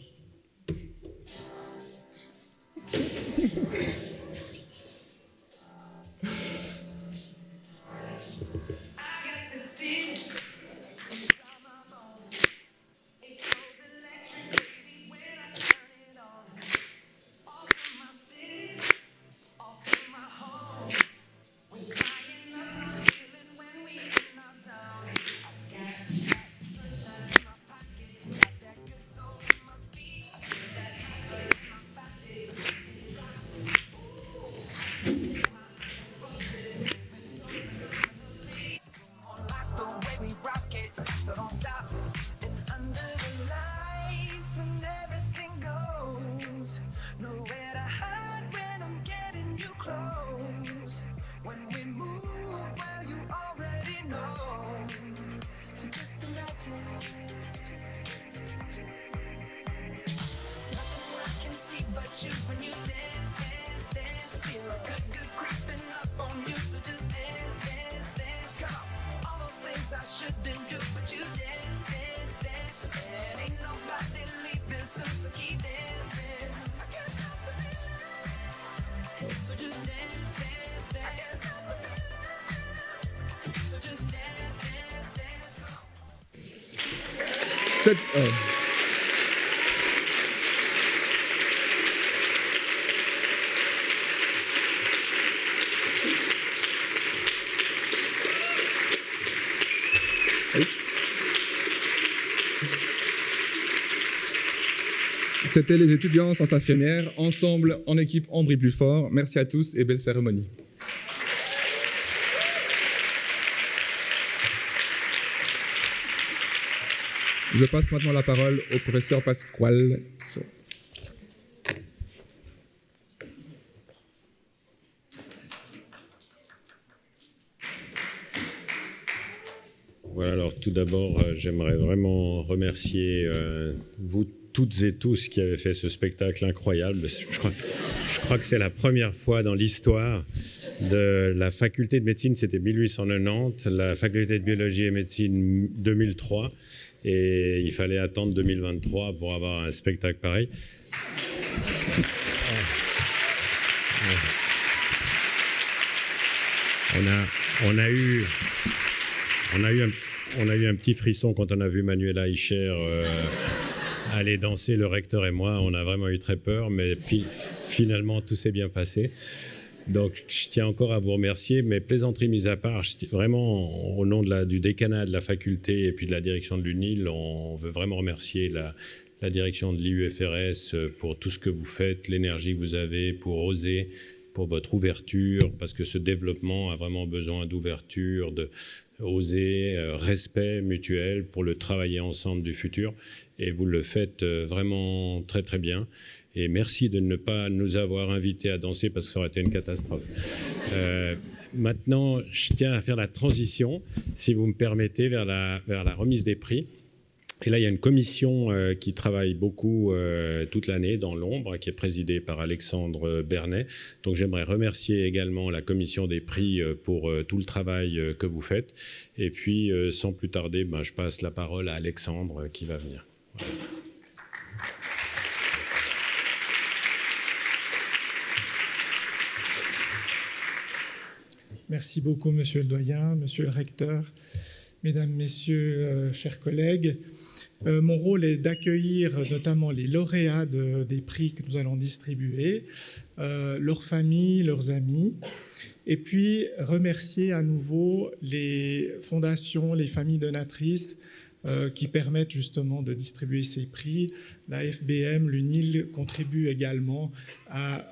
C'était les étudiants en sciences infirmières, ensemble, en équipe, on brille plus fort. Merci à tous et belle cérémonie. Je passe maintenant la parole au professeur Pasquale. Voilà, alors tout d'abord, j'aimerais vraiment remercier vous toutes et tous qui avez fait ce spectacle incroyable. Je crois que c'est la première fois dans l'histoire de la faculté de médecine, c'était 1890, la faculté de biologie et médecine 2003, et il fallait attendre 2023 pour avoir un spectacle pareil. On a eu un petit frisson quand on a vu Manuela Eicher aller danser, le recteur et moi. On a vraiment eu très peur, mais finalement, tout s'est bien passé. Donc, je tiens encore à vous remercier, mais plaisanterie mise à part, vraiment, au nom du décanat de la faculté et puis de la direction de l'UNIL, on veut vraiment remercier la direction de l'IUFRS pour tout ce que vous faites, l'énergie que vous avez pour oser, pour votre ouverture, parce que ce développement a vraiment besoin d'ouverture, oser, respect mutuel pour le travailler ensemble du futur. Et vous le faites vraiment très très bien. Et merci de ne pas nous avoir invités à danser parce que ça aurait été une catastrophe. Maintenant, je tiens à faire la transition, si vous me permettez, vers la remise des prix. Et là, il y a une commission qui travaille beaucoup toute l'année dans l'ombre, qui est présidée par Alexandre Bernet. Donc, j'aimerais remercier également la commission des prix pour tout le travail que vous faites. Et puis, sans plus tarder, je passe la parole à Alexandre qui va venir. Voilà. Merci beaucoup, Monsieur le doyen, Monsieur le recteur, Mesdames, Messieurs, chers collègues. Mon rôle est d'accueillir notamment les lauréats des prix que nous allons distribuer, leurs familles, leurs amis, et puis remercier à nouveau les fondations, les familles donatrices qui permettent justement de distribuer ces prix. La FBM, l'UNIL contribuent également à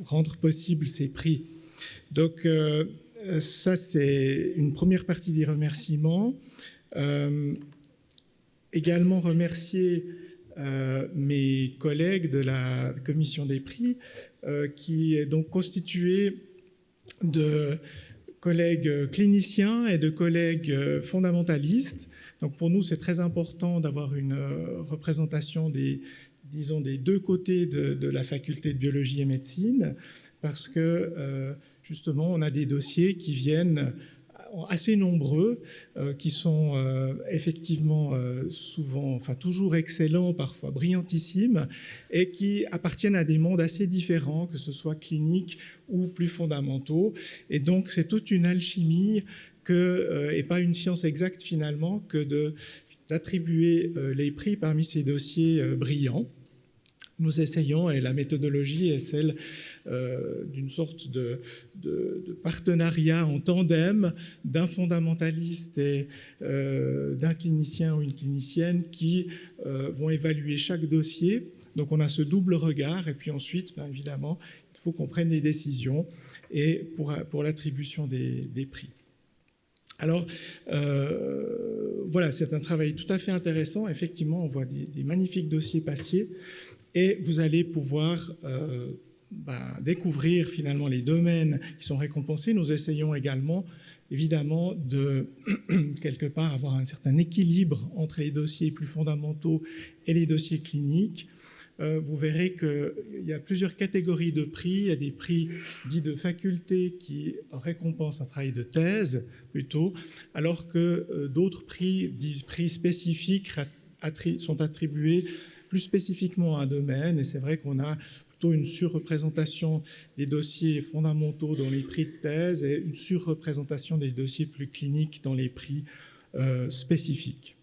rendre possible ces prix. Donc ça, c'est une première partie des remerciements. Également remercier mes collègues de la commission des prix, qui est donc constituée de collègues cliniciens et de collègues fondamentalistes. Donc pour nous, c'est très important d'avoir une représentation des deux côtés de la faculté de biologie et médecine, parce que justement, on a des dossiers qui viennent assez nombreux, qui sont effectivement souvent, enfin toujours excellents, parfois brillantissimes, et qui appartiennent à des mondes assez différents, que ce soit cliniques ou plus fondamentaux. Et donc, c'est toute une alchimie et pas une science exacte finalement, que d'attribuer les prix parmi ces dossiers brillants. Nous essayons, et la méthodologie est celle d'une sorte de partenariat en tandem d'un fondamentaliste et d'un clinicien ou une clinicienne qui vont évaluer chaque dossier. Donc on a ce double regard, et puis ensuite, bien évidemment, il faut qu'on prenne des décisions et pour l'attribution des prix. Alors, voilà, c'est un travail tout à fait intéressant. Effectivement, on voit des magnifiques dossiers passer. Et vous allez pouvoir découvrir finalement les domaines qui sont récompensés. Nous essayons également, évidemment, de quelque part avoir un certain équilibre entre les dossiers plus fondamentaux et les dossiers cliniques. Vous verrez qu'il y a plusieurs catégories de prix. Il y a des prix dits de faculté qui récompensent un travail de thèse plutôt, alors que d'autres prix, dits prix spécifiques, sont attribués plus spécifiquement à un domaine, et c'est vrai qu'on a plutôt une surreprésentation des dossiers fondamentaux dans les prix de thèse et une surreprésentation des dossiers plus cliniques dans les prix spécifiques.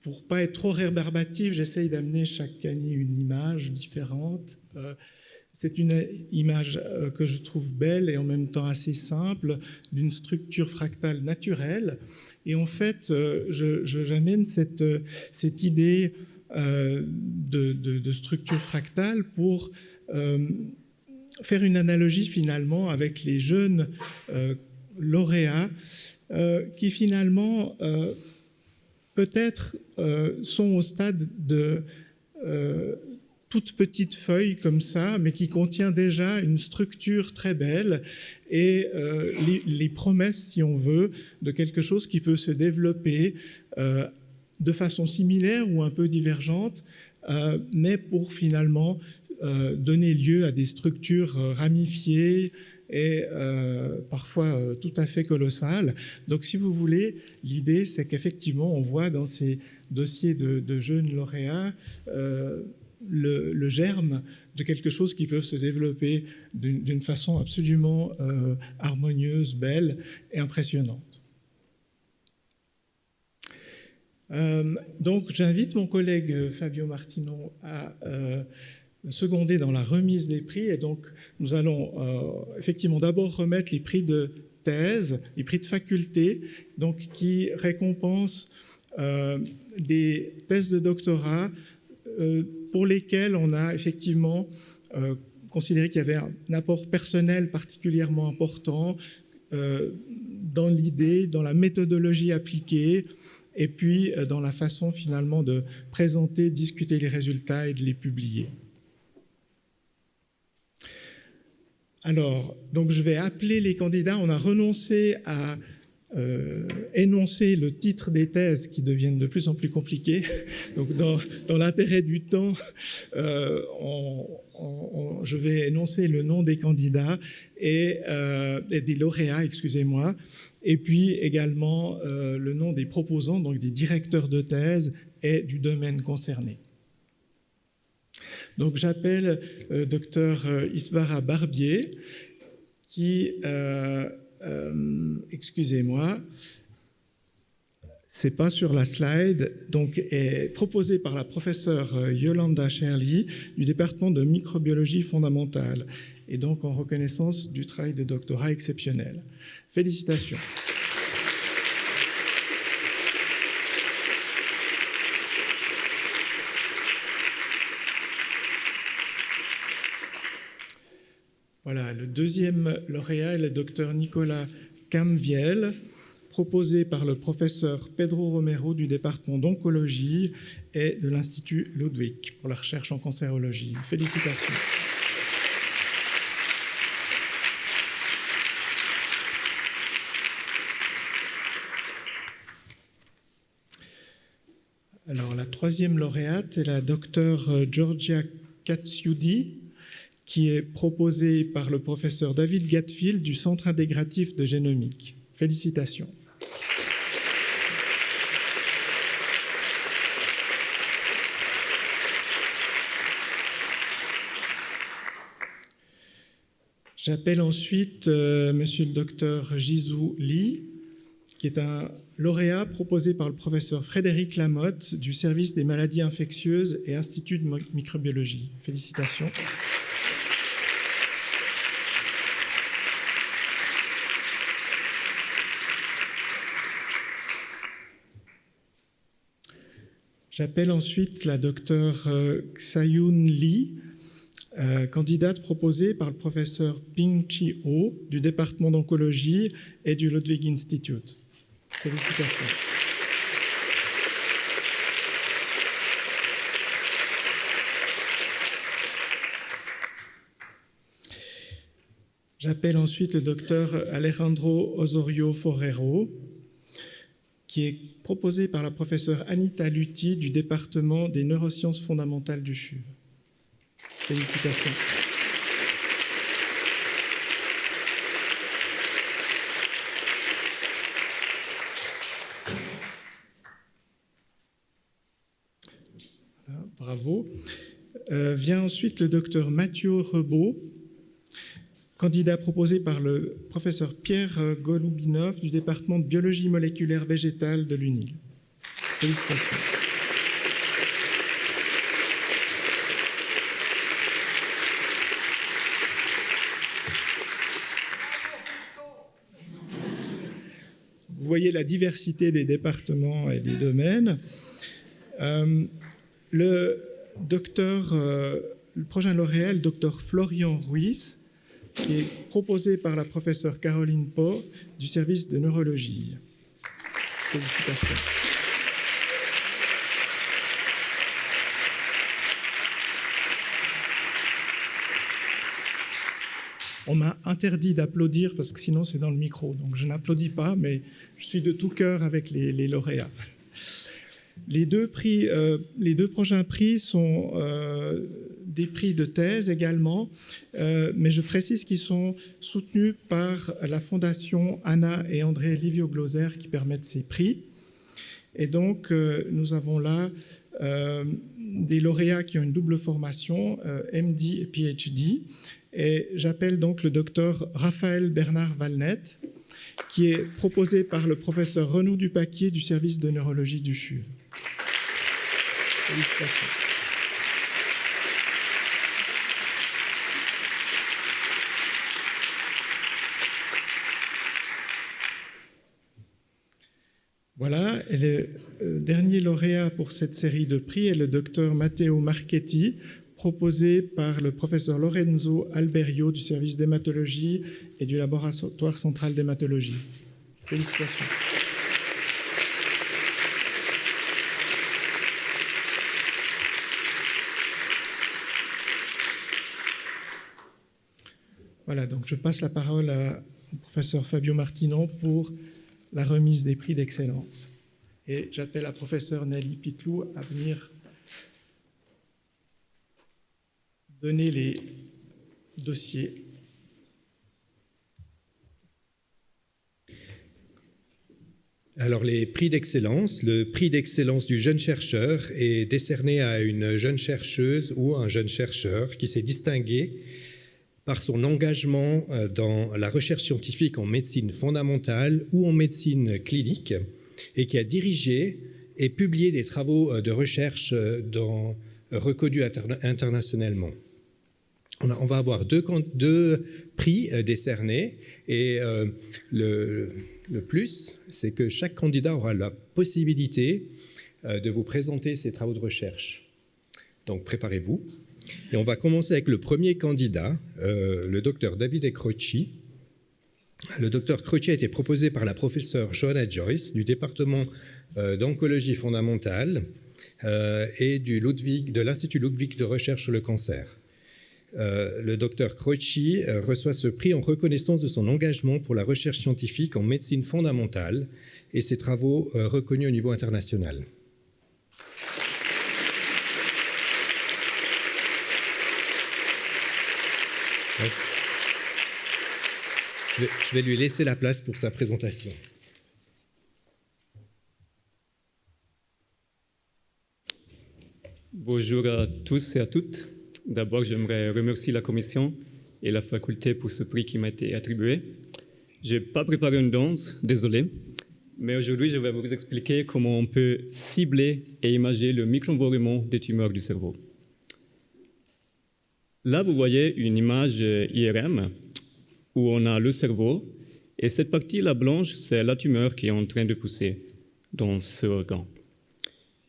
Pour ne pas être trop rébarbatif, j'essaye d'amener chaque année une image différente. C'est une image que je trouve belle et en même temps assez simple, d'une structure fractale naturelle. Et en fait, j'amène cette idée de structure fractale pour faire une analogie finalement avec les jeunes lauréats qui finalement peut-être sont au stade de toute petite feuille comme ça, mais qui contient déjà une structure très belle et les promesses, si on veut, de quelque chose qui peut se développer de façon similaire ou un peu divergente, mais pour finalement donner lieu à des structures ramifiées et parfois tout à fait colossales. Donc si vous voulez, l'idée c'est qu'effectivement on voit dans ces dossiers de jeunes lauréats le germe de quelque chose qui peut se développer d'une façon absolument harmonieuse, belle et impressionnante. Donc j'invite mon collègue Fabio Martino à seconder dans la remise des prix, et donc nous allons effectivement d'abord remettre les prix de thèse, les prix de faculté, donc qui récompensent des thèses de doctorat pour lesquels on a effectivement considéré qu'il y avait un apport personnel particulièrement important dans l'idée, dans la méthodologie appliquée, et puis dans la façon finalement de présenter, discuter les résultats et de les publier. Alors, donc je vais appeler les candidats. On a renoncé à énoncer le titre des thèses qui deviennent de plus en plus compliquées. Donc, dans l'intérêt du temps, je vais énoncer le nom des candidats et des lauréats, excusez-moi, et puis également le nom des proposants, donc des directeurs de thèse et du domaine concerné. Donc, j'appelle Dr Isbara Barbier, qui, excusez-moi, c'est pas sur la slide, donc est proposé par la professeure Yolanda Sherley du département de microbiologie fondamentale, et donc en reconnaissance du travail de doctorat exceptionnel. Félicitations. Voilà, le deuxième lauréat est le docteur Nicolas Camviel, proposé par le professeur Pedro Romero du département d'oncologie et de l'Institut Ludwig pour la recherche en cancérologie. Félicitations. Alors, la troisième lauréate est la docteure Georgia Katsioudi, qui est proposée par le professeur David Gatfield du Centre intégratif de génomique. Félicitations. J'appelle ensuite monsieur le docteur Jisoo Lee, qui est un lauréat proposé par le professeur Frédéric Lamotte du service des maladies infectieuses et Institut de microbiologie. Félicitations. J'appelle ensuite la docteure Xayun Lee, candidate proposée par le professeur Ping-Chi Ho du département d'oncologie et du Ludwig Institute. Félicitations. J'appelle ensuite le docteur Alejandro Osorio Forero, qui est proposé par la professeure Anita Lutti du département des neurosciences fondamentales du CHUV. Félicitations. Voilà, bravo. Vient ensuite le docteur Mathieu Rebaud, candidat proposé par le professeur Pierre Golubinov du département de biologie moléculaire végétale de l'UNIL. Félicitations. Vous voyez la diversité des départements et des domaines. Le prochain lauréat, le docteur Florian Ruiz, qui est proposé par la professeure Caroline Pau du service de neurologie. Félicitations. On m'a interdit d'applaudir parce que sinon c'est dans le micro, donc je n'applaudis pas, mais je suis de tout cœur avec les lauréats. Les deux prochains prix sont des prix de thèse également, mais je précise qu'ils sont soutenus par la Fondation Anna et André Livio-Glauser qui permettent ces prix. Et donc, nous avons là des lauréats qui ont une double formation, MD et PhD. Et j'appelle donc le docteur Raphaël Bernard Valnet, qui est proposé par le professeur Renaud Dupaquier du service de neurologie du CHUV. Félicitations. Voilà, et le dernier lauréat pour cette série de prix est le docteur Matteo Marchetti, proposé par le professeur Lorenzo Alberio du service d'hématologie et du laboratoire central d'hématologie. Félicitations. Voilà, donc je passe la parole au professeur Fabio Martino pour la remise des prix d'excellence. Et j'appelle la professeure Nelly Pitlou à venir donner les dossiers. Alors, les prix d'excellence, le prix d'excellence du jeune chercheur est décerné à une jeune chercheuse ou un jeune chercheur qui s'est distingué par son engagement dans la recherche scientifique en médecine fondamentale ou en médecine clinique et qui a dirigé et publié des travaux de recherche reconnus internationalement. On va avoir deux prix décernés et le plus, c'est que chaque candidat aura la possibilité de vous présenter ses travaux de recherche. Donc préparez-vous. Et on va commencer avec le premier candidat, le docteur Davide Croci. Le docteur Croci a été proposé par la professeure Joanna Joyce du département d'oncologie fondamentale et de l'Institut Ludwig de recherche sur le cancer. Le docteur Croci reçoit ce prix en reconnaissance de son engagement pour la recherche scientifique en médecine fondamentale et ses travaux reconnus au niveau international. Je vais lui laisser la place pour sa présentation. Bonjour à tous et à toutes. D'abord, j'aimerais remercier la commission et la faculté pour ce prix qui m'a été attribué. Je n'ai pas préparé une danse, désolé, mais aujourd'hui, je vais vous expliquer comment on peut cibler et imager le micro-environnement des tumeurs du cerveau. Là, vous voyez une image IRM où on a le cerveau, et cette partie-là blanche, c'est la tumeur qui est en train de pousser dans ce organe.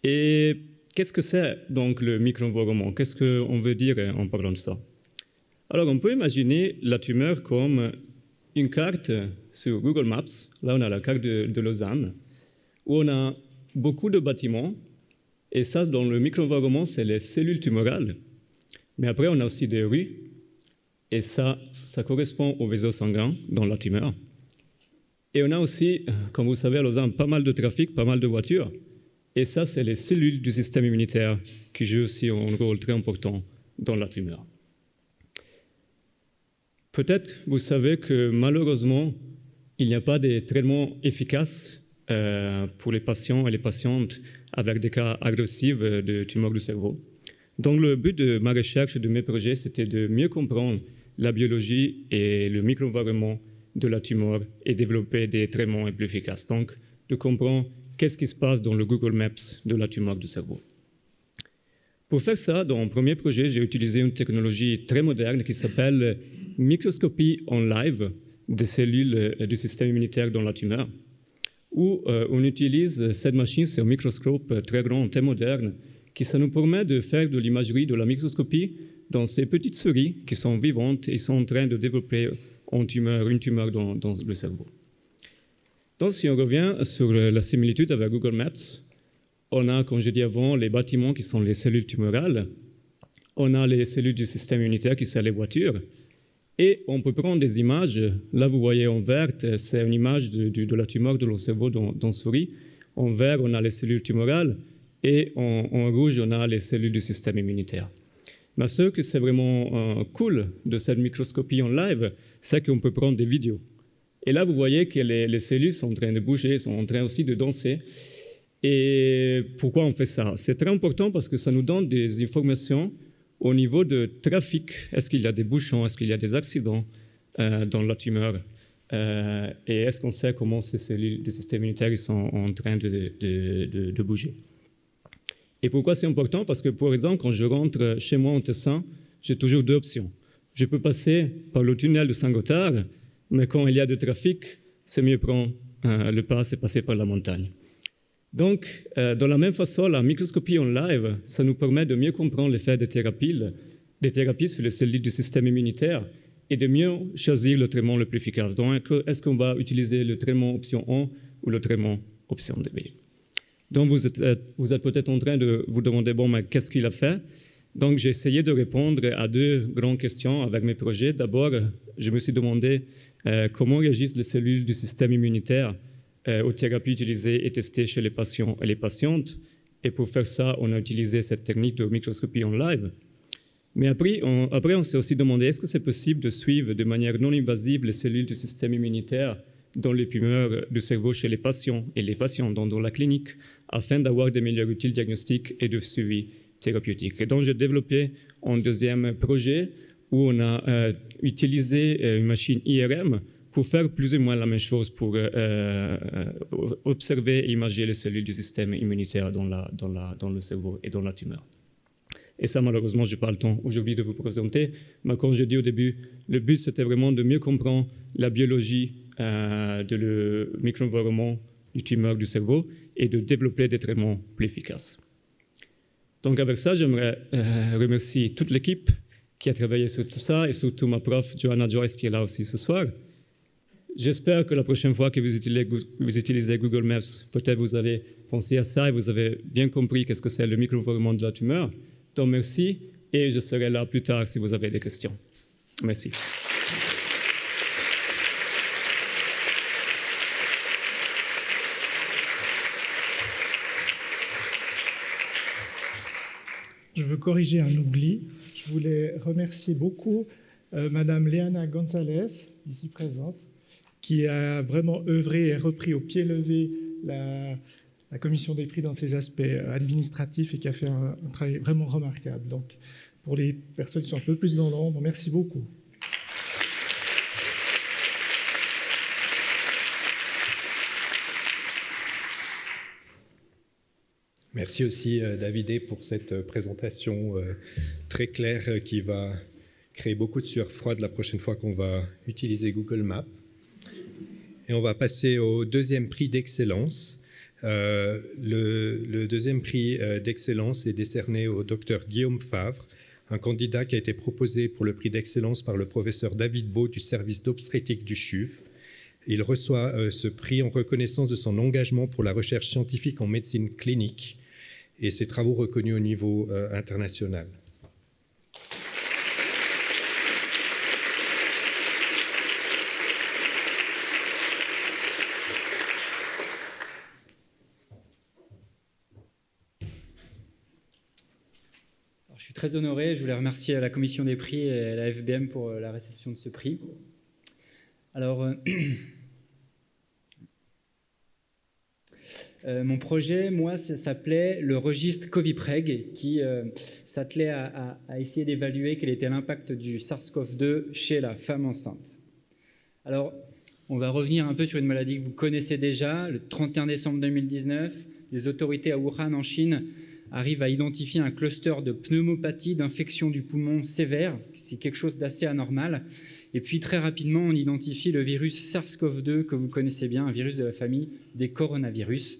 Et qu'est-ce que c'est donc le micro-environnement? Qu'est-ce qu'on veut dire en parlant de ça? Alors, on peut imaginer la tumeur comme une carte sur Google Maps. Là, on a la carte de Lausanne, où on a beaucoup de bâtiments, et ça, dans le micro-environnement, c'est les cellules tumorales. Mais après, on a aussi des rues, et ça correspond au vaisseau sanguin dans la tumeur. Et on a aussi, comme vous savez, à Lausanne, pas mal de trafic, pas mal de voitures. Et ça, c'est les cellules du système immunitaire qui jouent aussi un rôle très important dans la tumeur. Peut-être vous savez que malheureusement, il n'y a pas de traitements efficaces pour les patients et les patientes avec des cas agressifs de tumeurs du cerveau. Donc le but de ma recherche et de mes projets, c'était de mieux comprendre la biologie et le micro-environnement de la tumeur et développer des traitements plus efficaces. Donc de comprendre qu'est-ce qui se passe dans le Google Maps de la tumeur du cerveau. Pour faire ça, dans mon premier projet, j'ai utilisé une technologie très moderne qui s'appelle microscopie en live des cellules du système immunitaire dans la tumeur, où on utilise cette machine, c'est un microscope très grand, très moderne, qui ça nous permet de faire de l'imagerie, de la microscopie dans ces petites souris qui sont vivantes et sont en train de développer une tumeur dans le cerveau. Donc, si on revient sur la similitude avec Google Maps, on a, comme je dis avant, les bâtiments qui sont les cellules tumorales, on a les cellules du système immunitaire qui sont les voitures, et on peut prendre des images. Là, vous voyez en vert, c'est une image de la tumeur de le cerveau dans souris. En vert, on a les cellules tumorales, et en rouge, on a les cellules du système immunitaire. Mais ce que c'est vraiment cool de cette microscopie en live, c'est qu'on peut prendre des vidéos. Et là, vous voyez que les cellules sont en train de bouger, sont en train aussi de danser. Et pourquoi on fait ça? C'est très important parce que ça nous donne des informations au niveau de trafic. Est-ce qu'il y a des bouchons? Est-ce qu'il y a des accidents dans la tumeur? Et est-ce qu'on sait comment ces cellules du système immunitaire sont en train de bouger? Et pourquoi c'est important? Parce que, par exemple, quand je rentre chez moi en Tessin, j'ai toujours deux options. Je peux passer par le tunnel de Saint-Gothard, mais quand il y a du trafic, c'est mieux prendre le pas et passer par la montagne. Donc, de la même façon, la microscopie en live, ça nous permet de mieux comprendre l'effet des thérapies sur les cellules du système immunitaire et de mieux choisir le traitement le plus efficace. Donc, est-ce qu'on va utiliser le traitement option 1 ou le traitement option 2B? Donc, vous êtes peut-être en train de vous demander, bon, mais qu'est-ce qu'il a fait? Donc, j'ai essayé de répondre à deux grandes questions avec mes projets. D'abord, je me suis demandé comment réagissent les cellules du système immunitaire aux thérapies utilisées et testées chez les patients et les patientes. Et pour faire ça, on a utilisé cette technique de microscopie en live. Mais après, on s'est aussi demandé, est-ce que c'est possible de suivre de manière non invasive les cellules du système immunitaire dans les tumeurs du cerveau chez les patients et les patients dans la clinique, afin d'avoir des meilleurs outils diagnostiques et de suivi thérapeutique. Et donc, j'ai développé un deuxième projet où on a utilisé une machine IRM pour faire plus ou moins la même chose, pour observer et imager les cellules du système immunitaire dans le cerveau et dans la tumeur. Et ça, malheureusement, je n'ai pas le temps aujourd'hui de vous présenter, mais comme je dis au début, le but, c'était vraiment de mieux comprendre la biologie de le micro-environnement du tumeur du cerveau et de développer des traitements plus efficaces. Donc avec ça, j'aimerais remercier toute l'équipe qui a travaillé sur tout ça et surtout ma prof, Joanna Joyce, qui est là aussi ce soir. J'espère que la prochaine fois que vous utilisez Google Maps, peut-être vous avez pensé à ça et vous avez bien compris qu'est-ce que c'est le micro-environnement de la tumeur. Donc merci et je serai là plus tard si vous avez des questions. Merci. Je veux corriger un oubli. Je voulais remercier beaucoup Madame Leana González, ici présente, qui a vraiment œuvré et repris au pied levé la commission des prix dans ses aspects administratifs et qui a fait un travail vraiment remarquable. Donc, pour les personnes qui sont un peu plus dans l'ombre, merci beaucoup. Merci aussi Davidé pour cette présentation très claire qui va créer beaucoup de sueur froide la prochaine fois qu'on va utiliser Google Maps. Et on va passer au deuxième prix d'excellence. Le deuxième prix d'excellence est décerné au docteur Guillaume Favre, un candidat qui a été proposé pour le prix d'excellence par le professeur David Beau du service d'obstétrique du CHUV. Il reçoit ce prix en reconnaissance de son engagement pour la recherche scientifique en médecine clinique et ses travaux reconnus au niveau international. Je suis très honoré, je voulais remercier la commission des prix et la FBM pour la réception de ce prix. Alors, mon projet, moi, ça s'appelait le registre Covipreg, qui s'attelait à essayer d'évaluer quel était l'impact du SARS-CoV-2 chez la femme enceinte. Alors, on va revenir un peu sur une maladie que vous connaissez déjà. Le 31 décembre 2019, les autorités à Wuhan, en Chine, arrive à identifier un cluster de pneumopathie, d'infection du poumon sévère. C'est quelque chose d'assez anormal. Et puis très rapidement, on identifie le virus SARS-CoV-2 que vous connaissez bien, un virus de la famille des coronavirus.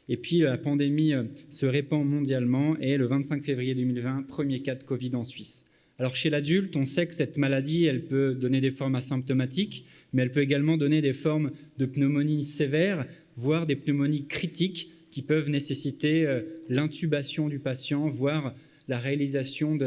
Et puis la pandémie se répand mondialement et le 25 février 2020, premier cas de Covid en Suisse. Alors chez l'adulte, on sait que cette maladie, elle peut donner des formes asymptomatiques, mais elle peut également donner des formes de pneumonie sévère, voire des pneumonies critiques, qui peuvent nécessiter l'intubation du patient, voire la réalisation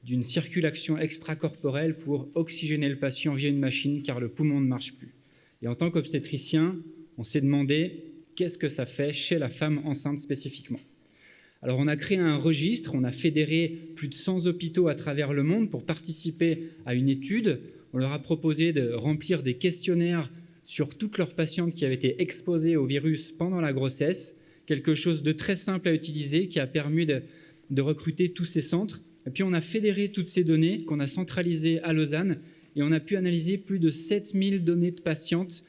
d'une circulation extracorporelle pour oxygéner le patient via une machine, car le poumon ne marche plus. Et en tant qu'obstétricien, on s'est demandé qu'est-ce que ça fait chez la femme enceinte spécifiquement. Alors on a créé un registre, on a fédéré plus de 100 hôpitaux à travers le monde pour participer à une étude. On leur a proposé de remplir des questionnaires sur toutes leurs patientes qui avaient été exposées au virus pendant la grossesse, quelque chose de très simple à utiliser qui a permis de recruter tous ces centres. Et puis on a fédéré toutes ces données qu'on a centralisées à Lausanne et on a pu analyser plus de 7000 données de patientes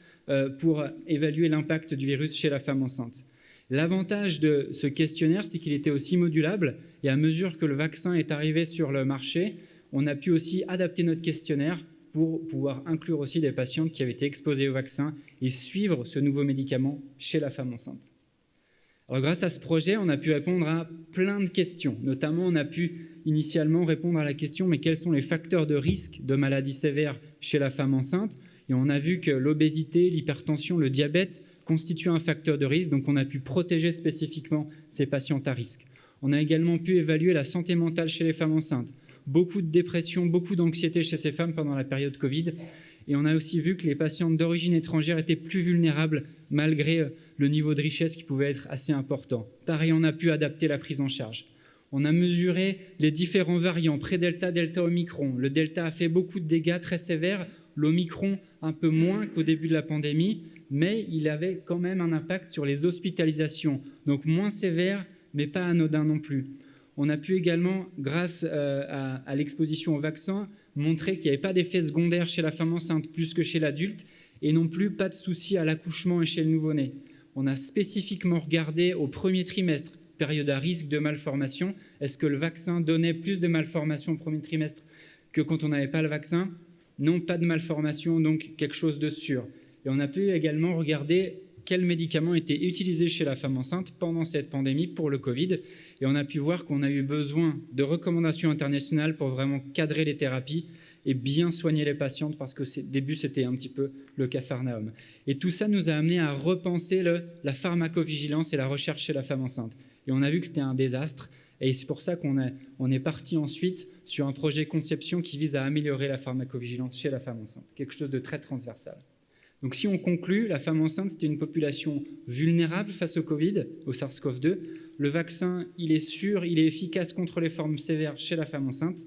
pour évaluer l'impact du virus chez la femme enceinte. L'avantage de ce questionnaire, c'est qu'il était aussi modulable et à mesure que le vaccin est arrivé sur le marché, on a pu aussi adapter notre questionnaire pour pouvoir inclure aussi des patientes qui avaient été exposées au vaccin et suivre ce nouveau médicament chez la femme enceinte. Alors, grâce à ce projet, on a pu répondre à plein de questions. Notamment, on a pu initialement répondre à la question « mais quels sont les facteurs de risque de maladies sévères chez la femme enceinte ?» Et on a vu que l'obésité, l'hypertension, le diabète constituent un facteur de risque, donc on a pu protéger spécifiquement ces patientes à risque. On a également pu évaluer la santé mentale chez les femmes enceintes. Beaucoup de dépression, beaucoup d'anxiété chez ces femmes pendant la période Covid. Et on a aussi vu que les patientes d'origine étrangère étaient plus vulnérables malgré le niveau de richesse qui pouvait être assez important. Pareil, on a pu adapter la prise en charge. On a mesuré les différents variants, pré-delta, delta, omicron. Le delta a fait beaucoup de dégâts très sévères, l'omicron un peu moins qu'au début de la pandémie, mais il avait quand même un impact sur les hospitalisations, donc moins sévère, mais pas anodin non plus. On a pu également, grâce à l'exposition au vaccin, montraient qu'il n'y avait pas d'effet secondaire chez la femme enceinte plus que chez l'adulte, et non plus pas de soucis à l'accouchement et chez le nouveau-né. On a spécifiquement regardé au premier trimestre, période à risque de malformation, est-ce que le vaccin donnait plus de malformations au premier trimestre que quand on n'avait pas le vaccin? Non, pas de malformation, donc quelque chose de sûr. Et on a pu également regarder quels médicaments étaient utilisés chez la femme enceinte pendant cette pandémie pour le Covid. Et on a pu voir qu'on a eu besoin de recommandations internationales pour vraiment cadrer les thérapies et bien soigner les patientes, parce que au début, c'était un petit peu le capharnaüm. Et tout ça nous a amené à repenser la pharmacovigilance et la recherche chez la femme enceinte. Et on a vu que c'était un désastre. Et c'est pour ça qu'on est parti ensuite sur un projet conception qui vise à améliorer la pharmacovigilance chez la femme enceinte, quelque chose de très transversal. Donc si on conclut, la femme enceinte, c'était une population vulnérable face au Covid, au SARS-CoV-2. Le vaccin, il est sûr, il est efficace contre les formes sévères chez la femme enceinte.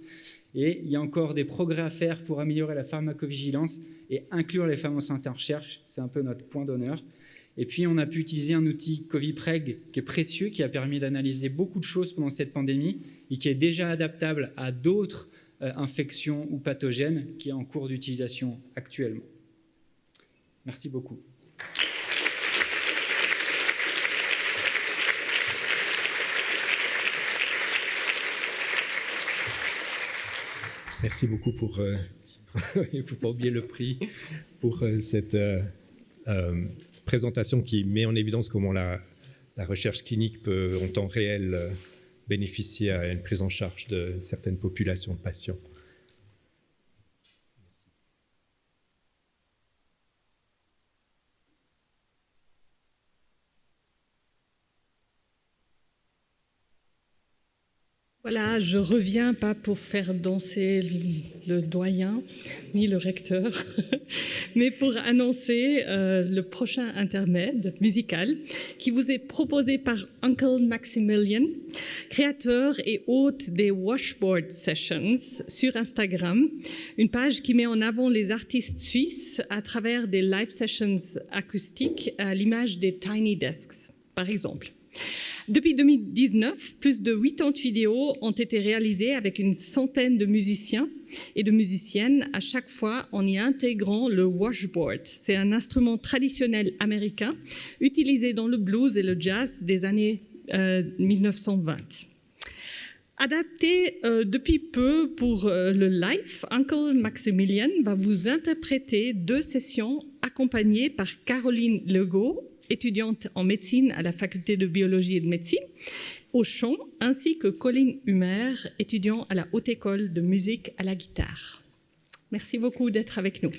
Et il y a encore des progrès à faire pour améliorer la pharmacovigilance et inclure les femmes enceintes en recherche. C'est un peu notre point d'honneur. Et puis, on a pu utiliser un outil Covipreg qui est précieux, qui a permis d'analyser beaucoup de choses pendant cette pandémie et qui est déjà adaptable à d'autres infections ou pathogènes qui est en cours d'utilisation actuellement. Merci beaucoup. Merci beaucoup pour, il ne faut pas oublier le prix, pour cette présentation qui met en évidence comment la recherche clinique peut en temps réel bénéficier à une prise en charge de certaines populations de patients. Voilà, je reviens pas pour faire danser le doyen ni le recteur, mais pour annoncer le prochain intermède musical qui vous est proposé par Uncle Maximilian, créateur et hôte des Washboard Sessions sur Instagram, une page qui met en avant les artistes suisses à travers des live sessions acoustiques à l'image des Tiny Desks, par exemple. Depuis 2019, plus de 80 vidéos ont été réalisées avec une centaine de musiciens et de musiciennes, à chaque fois en y intégrant le washboard. C'est un instrument traditionnel américain utilisé dans le blues et le jazz des années 1920. Adapté depuis peu pour le live, Uncle Maximilian va vous interpréter 2 sessions accompagnées par Caroline Legault, étudiante en médecine à la faculté de biologie et de médecine, au chant, ainsi que Colin Humer, étudiant à la Haute École de musique à la guitare. Merci beaucoup d'être avec nous.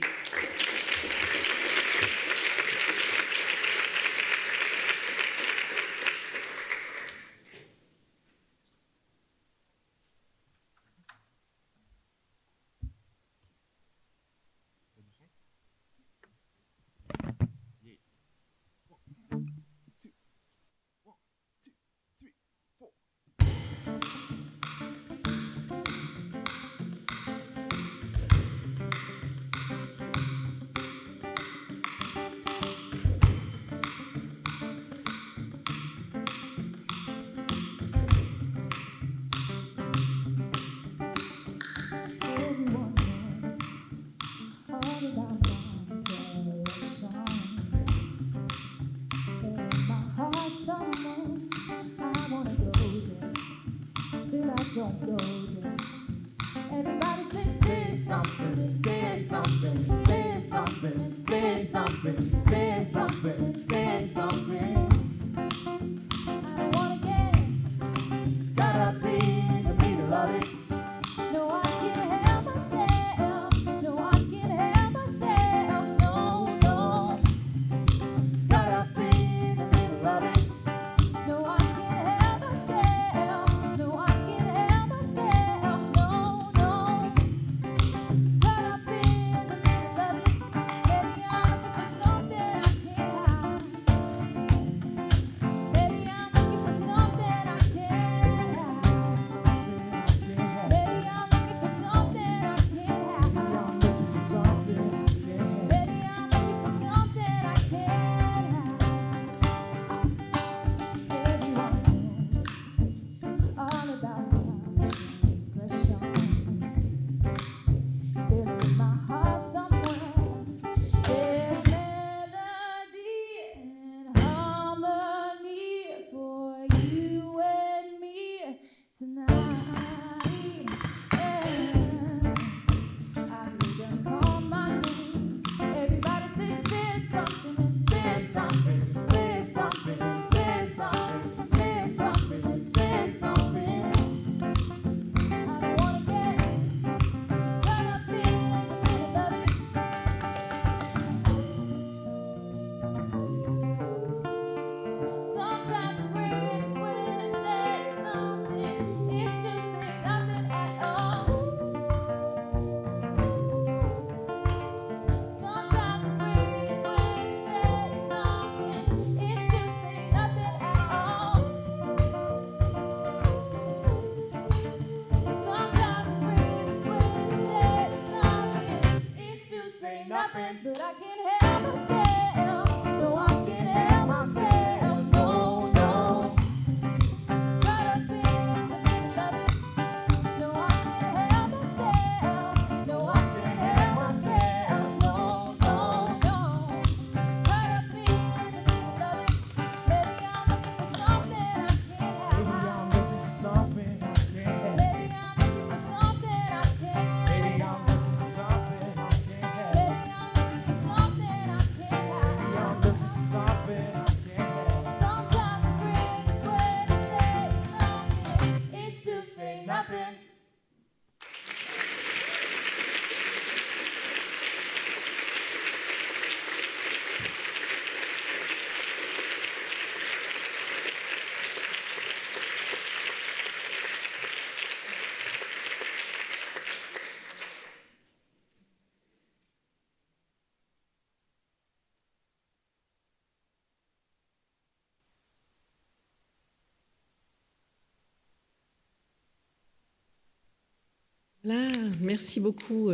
Là, merci beaucoup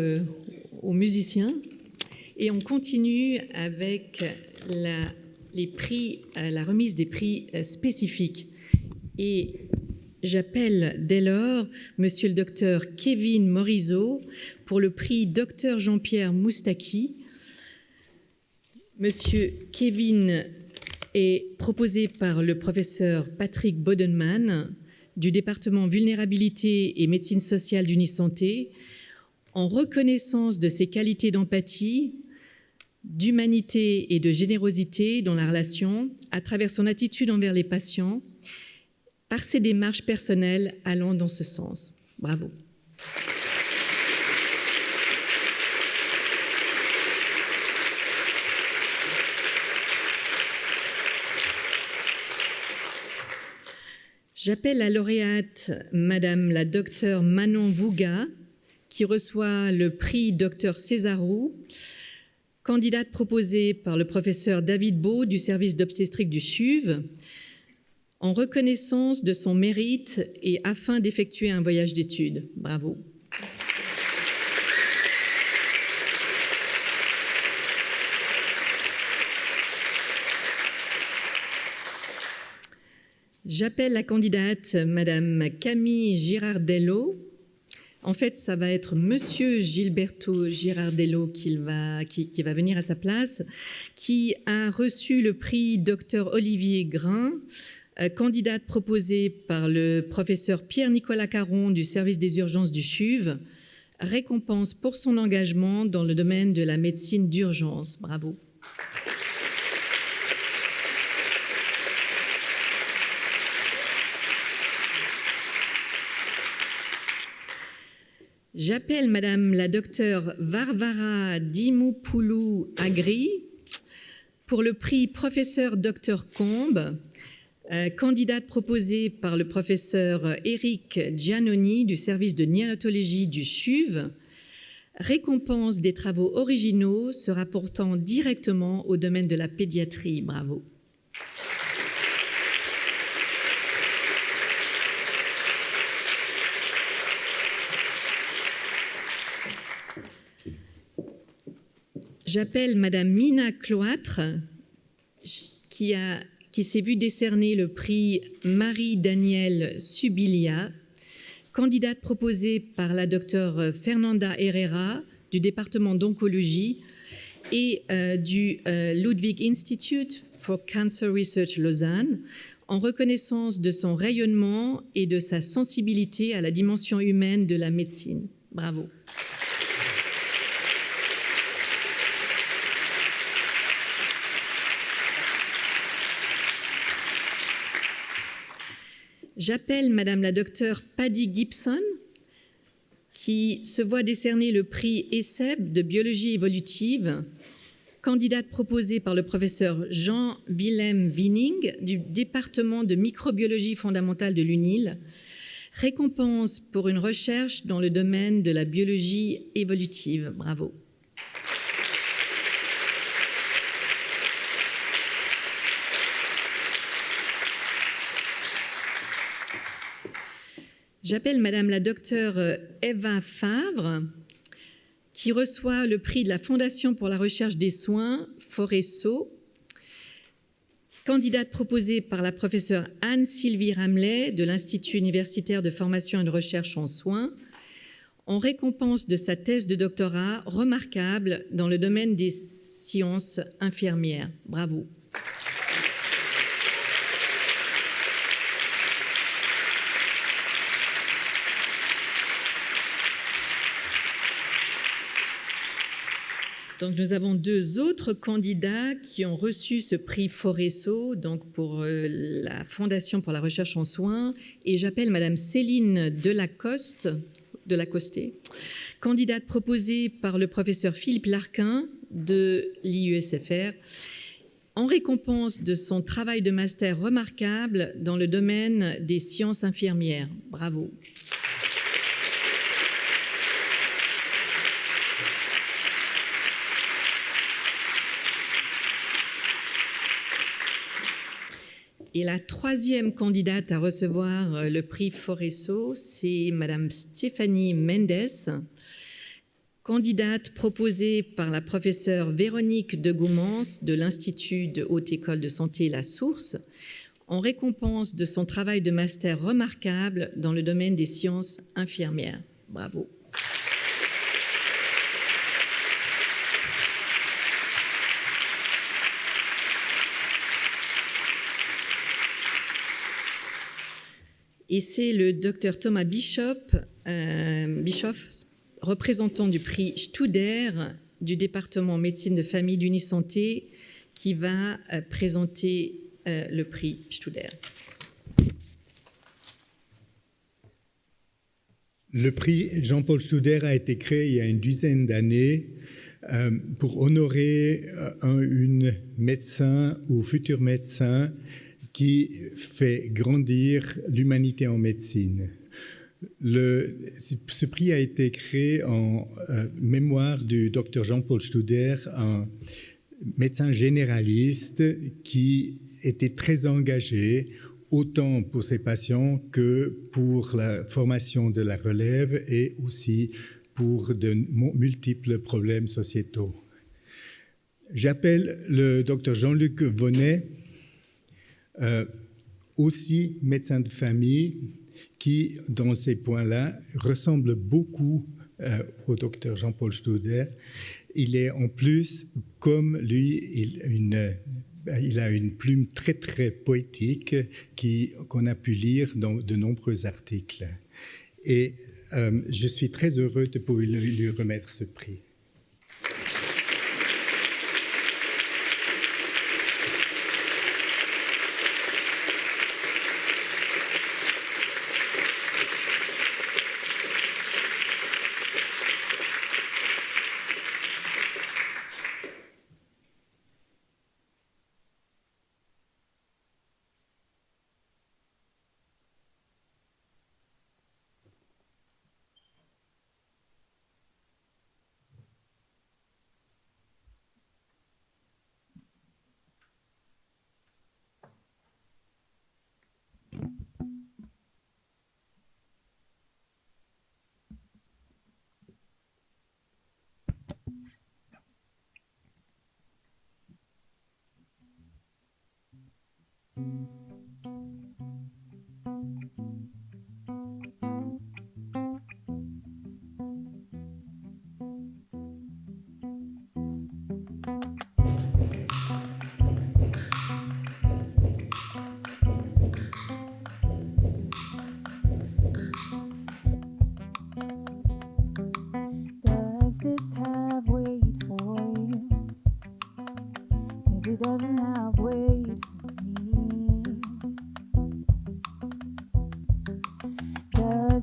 aux musiciens. Et on continue avec la remise des prix spécifiques. Et j'appelle dès lors Monsieur le docteur Kevin Morisot pour le prix Dr Jean-Pierre Moustaki. Monsieur Kevin est proposé par le professeur Patrick Bodenman du département Vulnérabilité et Médecine sociale d'Unisanté, en reconnaissance de ses qualités d'empathie, d'humanité et de générosité dans la relation, à travers son attitude envers les patients, par ses démarches personnelles allant dans ce sens. Bravo. J'appelle la lauréate Madame la docteure Manon Vouga, qui reçoit le prix Dr Césarou, candidate proposée par le professeur David Beau du service d'obstétrique du CHUV, en reconnaissance de son mérite et afin d'effectuer un voyage d'études. Bravo. J'appelle la candidate Madame Camille Girardello. En fait, ça va être Monsieur Gilberto Girardello qui va venir à sa place, qui a reçu le prix Dr Olivier Grain, candidate proposée par le professeur Pierre-Nicolas Caron du service des urgences du CHUV, récompense pour son engagement dans le domaine de la médecine d'urgence. Bravo. J'appelle Madame la docteure Varvara Dimopoulou Agri pour le prix Professeur Dr Combe, candidate proposée par le professeur Éric Giannoni du service de néonatologie du CHUV, récompense des travaux originaux se rapportant directement au domaine de la pédiatrie. Bravo. J'appelle Madame Mina Cloître, qui s'est vue décerner le prix Marie-Danielle Subilia, candidate proposée par la docteure Fernanda Herrera du département d'oncologie et du Ludwig Institute for Cancer Research Lausanne, en reconnaissance de son rayonnement et de sa sensibilité à la dimension humaine de la médecine. Bravo. J'appelle Madame la docteure Paddy Gibson, qui se voit décerner le prix ESSEB de biologie évolutive, candidate proposée par le professeur Jean-Willem Wiening du département de microbiologie fondamentale de l'UNIL, récompense pour une recherche dans le domaine de la biologie évolutive. Bravo. J'appelle Madame la docteure Eva Favre, qui reçoit le prix de la Fondation pour la recherche des soins, Foresso, candidate proposée par la professeure Anne-Sylvie Ramlet de l'Institut universitaire de formation et de recherche en soins, en récompense de sa thèse de doctorat remarquable dans le domaine des sciences infirmières. Bravo. Donc, nous avons deux autres candidats qui ont reçu ce prix Foresso, donc pour la Fondation pour la recherche en soins, et j'appelle Madame Céline Delacosté, candidate proposée par le professeur Philippe Larquin de l'IUSFR, en récompense de son travail de master remarquable dans le domaine des sciences infirmières. Bravo. Et la troisième candidate à recevoir le prix Foresso, c'est Madame Stéphanie Mendes, candidate proposée par la professeure Véronique de Goumans de l'Institut de Haute École de Santé La Source, en récompense de son travail de master remarquable dans le domaine des sciences infirmières. Bravo. Et c'est le docteur Thomas Bischoff, représentant du prix Studer du département médecine de famille d'Unisanté, qui va présenter le prix Studer. Le prix Jean-Paul Studer a été créé il y a une dizaine d'années pour honorer une médecin ou futur médecin qui fait grandir l'humanité en médecine. Ce prix a été créé en mémoire du docteur Jean-Paul Studer, un médecin généraliste qui était très engagé autant pour ses patients que pour la formation de la relève et aussi pour de multiples problèmes sociétaux. J'appelle le docteur Jean-Luc Vonnet, aussi médecin de famille, qui, dans ces points-là, ressemble beaucoup au docteur Jean-Paul Studer. Il est en plus, comme lui, il a une plume très, très poétique qu'on a pu lire dans de nombreux articles. Et je suis très heureux de pouvoir lui remettre ce prix.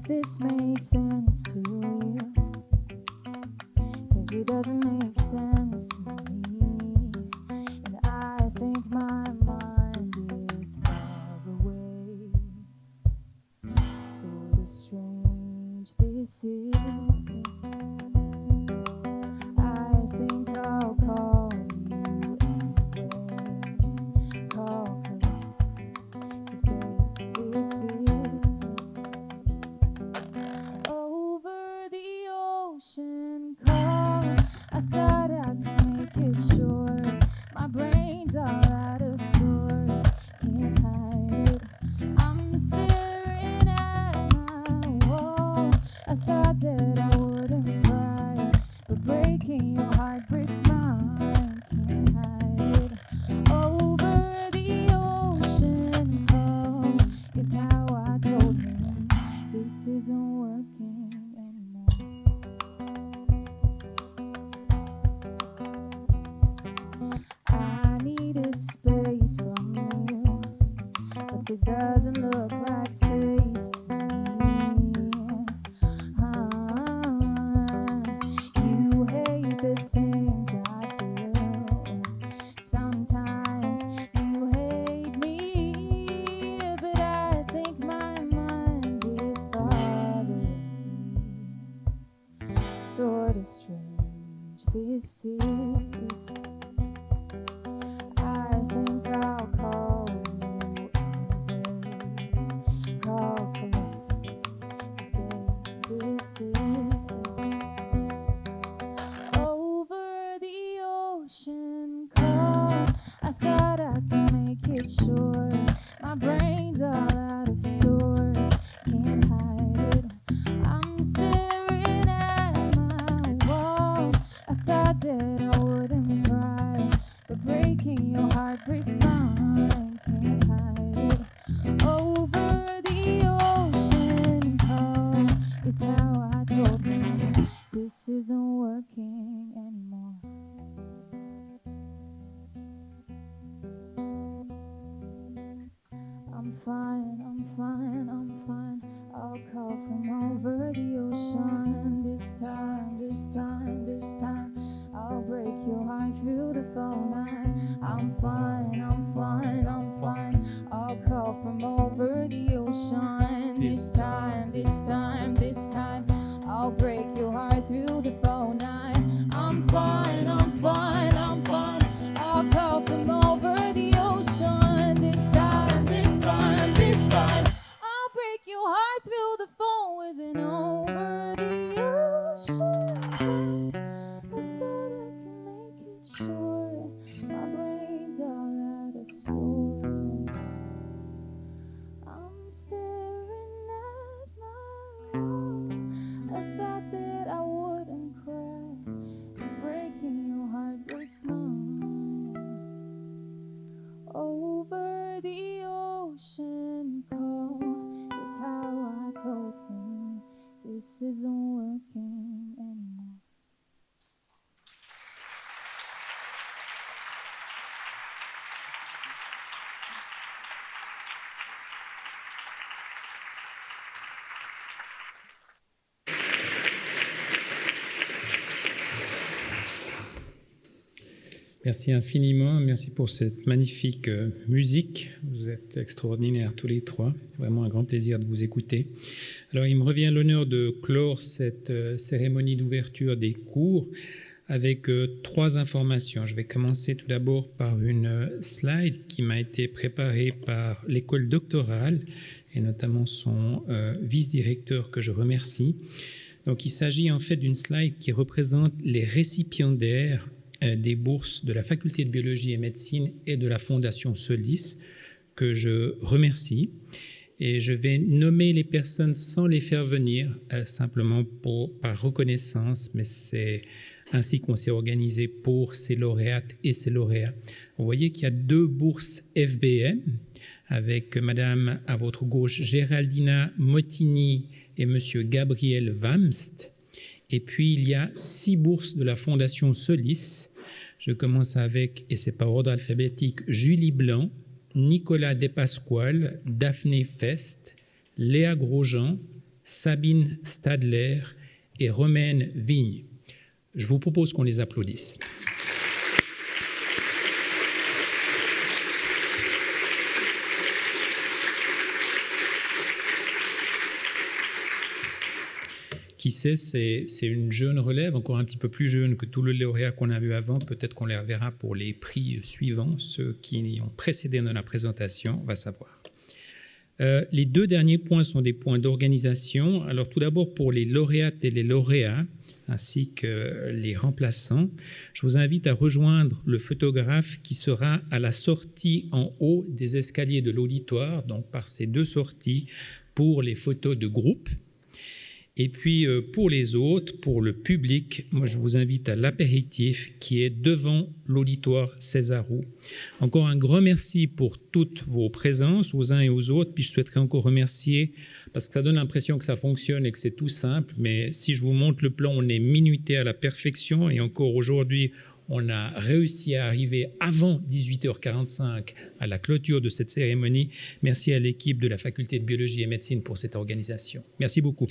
Does this make sense to you? 'Cause it doesn't make sense to me. And I think my mind is far away. Sort of strange this is. I think I'll call you anyway. Call Colette, 'cause babe, this is over the ocean. Call, I thought I could make it short. My brain's all out of sorts, can't hide it. I'm staring at my wall. I thought that I wouldn't cry, but breaking your heart breaks mine, can't hide it. Over the ocean, call is how I told him this isn't working anymore. I needed space from you, but this doesn't look like space to me. You hate the things I do. Sometimes you hate me, but I think my mind is far away. Sort of strange this is. I think I'll call you anyway. Call Colette, 'cause babe, this is over the ocean. Call, I thought I could make it short. My brain's all out of sorts, can't hide it. I'm staring at my wall. I thought that I wouldn't cry, but breaking your heart breaks mine, can't hide it. Over the ocean, call is how I told him this isn't working anymore. I'm fine, I'm fine, I'm fine. I'll call from over the ocean. This time, this time, this time, I'll break your heart through the phone line. I'm fine, I'm fine, I'm fine. I'll call from over the ocean. This time, this time, this time, I'll break your heart through the phone line. I'm fine, I'm fine, I'm fine. I'll call from over the ocean. This time, this time, this time, I'll break your heart through the phone with an over the ocean. I thought I could make it short. My brain's all out of sorts. I'm staring at my wall. I thought that I wouldn't cry, but breaking your heart breaks mine. Over the ocean, call is how I told him this isn't working anymore. Merci infiniment, merci pour cette magnifique musique. Vous êtes extraordinaires tous les trois, vraiment un grand plaisir de vous écouter. Alors il me revient l'honneur de clore cette cérémonie d'ouverture des cours avec 3 informations. Je vais commencer tout d'abord par une slide qui m'a été préparée par l'école doctorale et notamment son vice-directeur que je remercie. Donc il s'agit en fait d'une slide qui représente les récipiendaires des bourses de la faculté de biologie et médecine et de la fondation Solis, que je remercie. Et je vais nommer les personnes sans les faire venir, simplement par reconnaissance, mais c'est ainsi qu'on s'est organisé pour ces lauréates et ces lauréats. Vous voyez qu'il y a 2 bourses FBM, avec Madame à votre gauche Géraldina Motini et Monsieur Gabriel Wamst. Et puis il y a 6 bourses de la fondation Solis. Je commence avec, et c'est par ordre alphabétique, Julie Blanc, Nicolas Despasquale, Daphné Fest, Léa Grosjean, Sabine Stadler et Romaine Vigne. Je vous propose qu'on les applaudisse. Qui sait, c'est une jeune relève, encore un petit peu plus jeune que tous les lauréats qu'on a vus avant. Peut-être qu'on les reverra pour les prix suivants, ceux qui ont précédé dans la présentation, on va savoir. Les deux derniers points sont des points d'organisation. Alors tout d'abord pour les lauréates et les lauréats, ainsi que les remplaçants, je vous invite à rejoindre le photographe qui sera à la sortie en haut des escaliers de l'auditoire, donc par ces deux sorties pour les photos de groupe. Et puis pour les autres, pour le public, moi je vous invite à l'apéritif qui est devant l'auditoire Césarou. Encore un grand merci pour toutes vos présences aux uns et aux autres. Puis je souhaiterais encore remercier, parce que ça donne l'impression que ça fonctionne et que c'est tout simple, mais si je vous montre le plan, on est minuté à la perfection et encore aujourd'hui, on a réussi à arriver avant 18h45 à la clôture de cette cérémonie. Merci à l'équipe de la Faculté de Biologie et Médecine pour cette organisation. Merci beaucoup.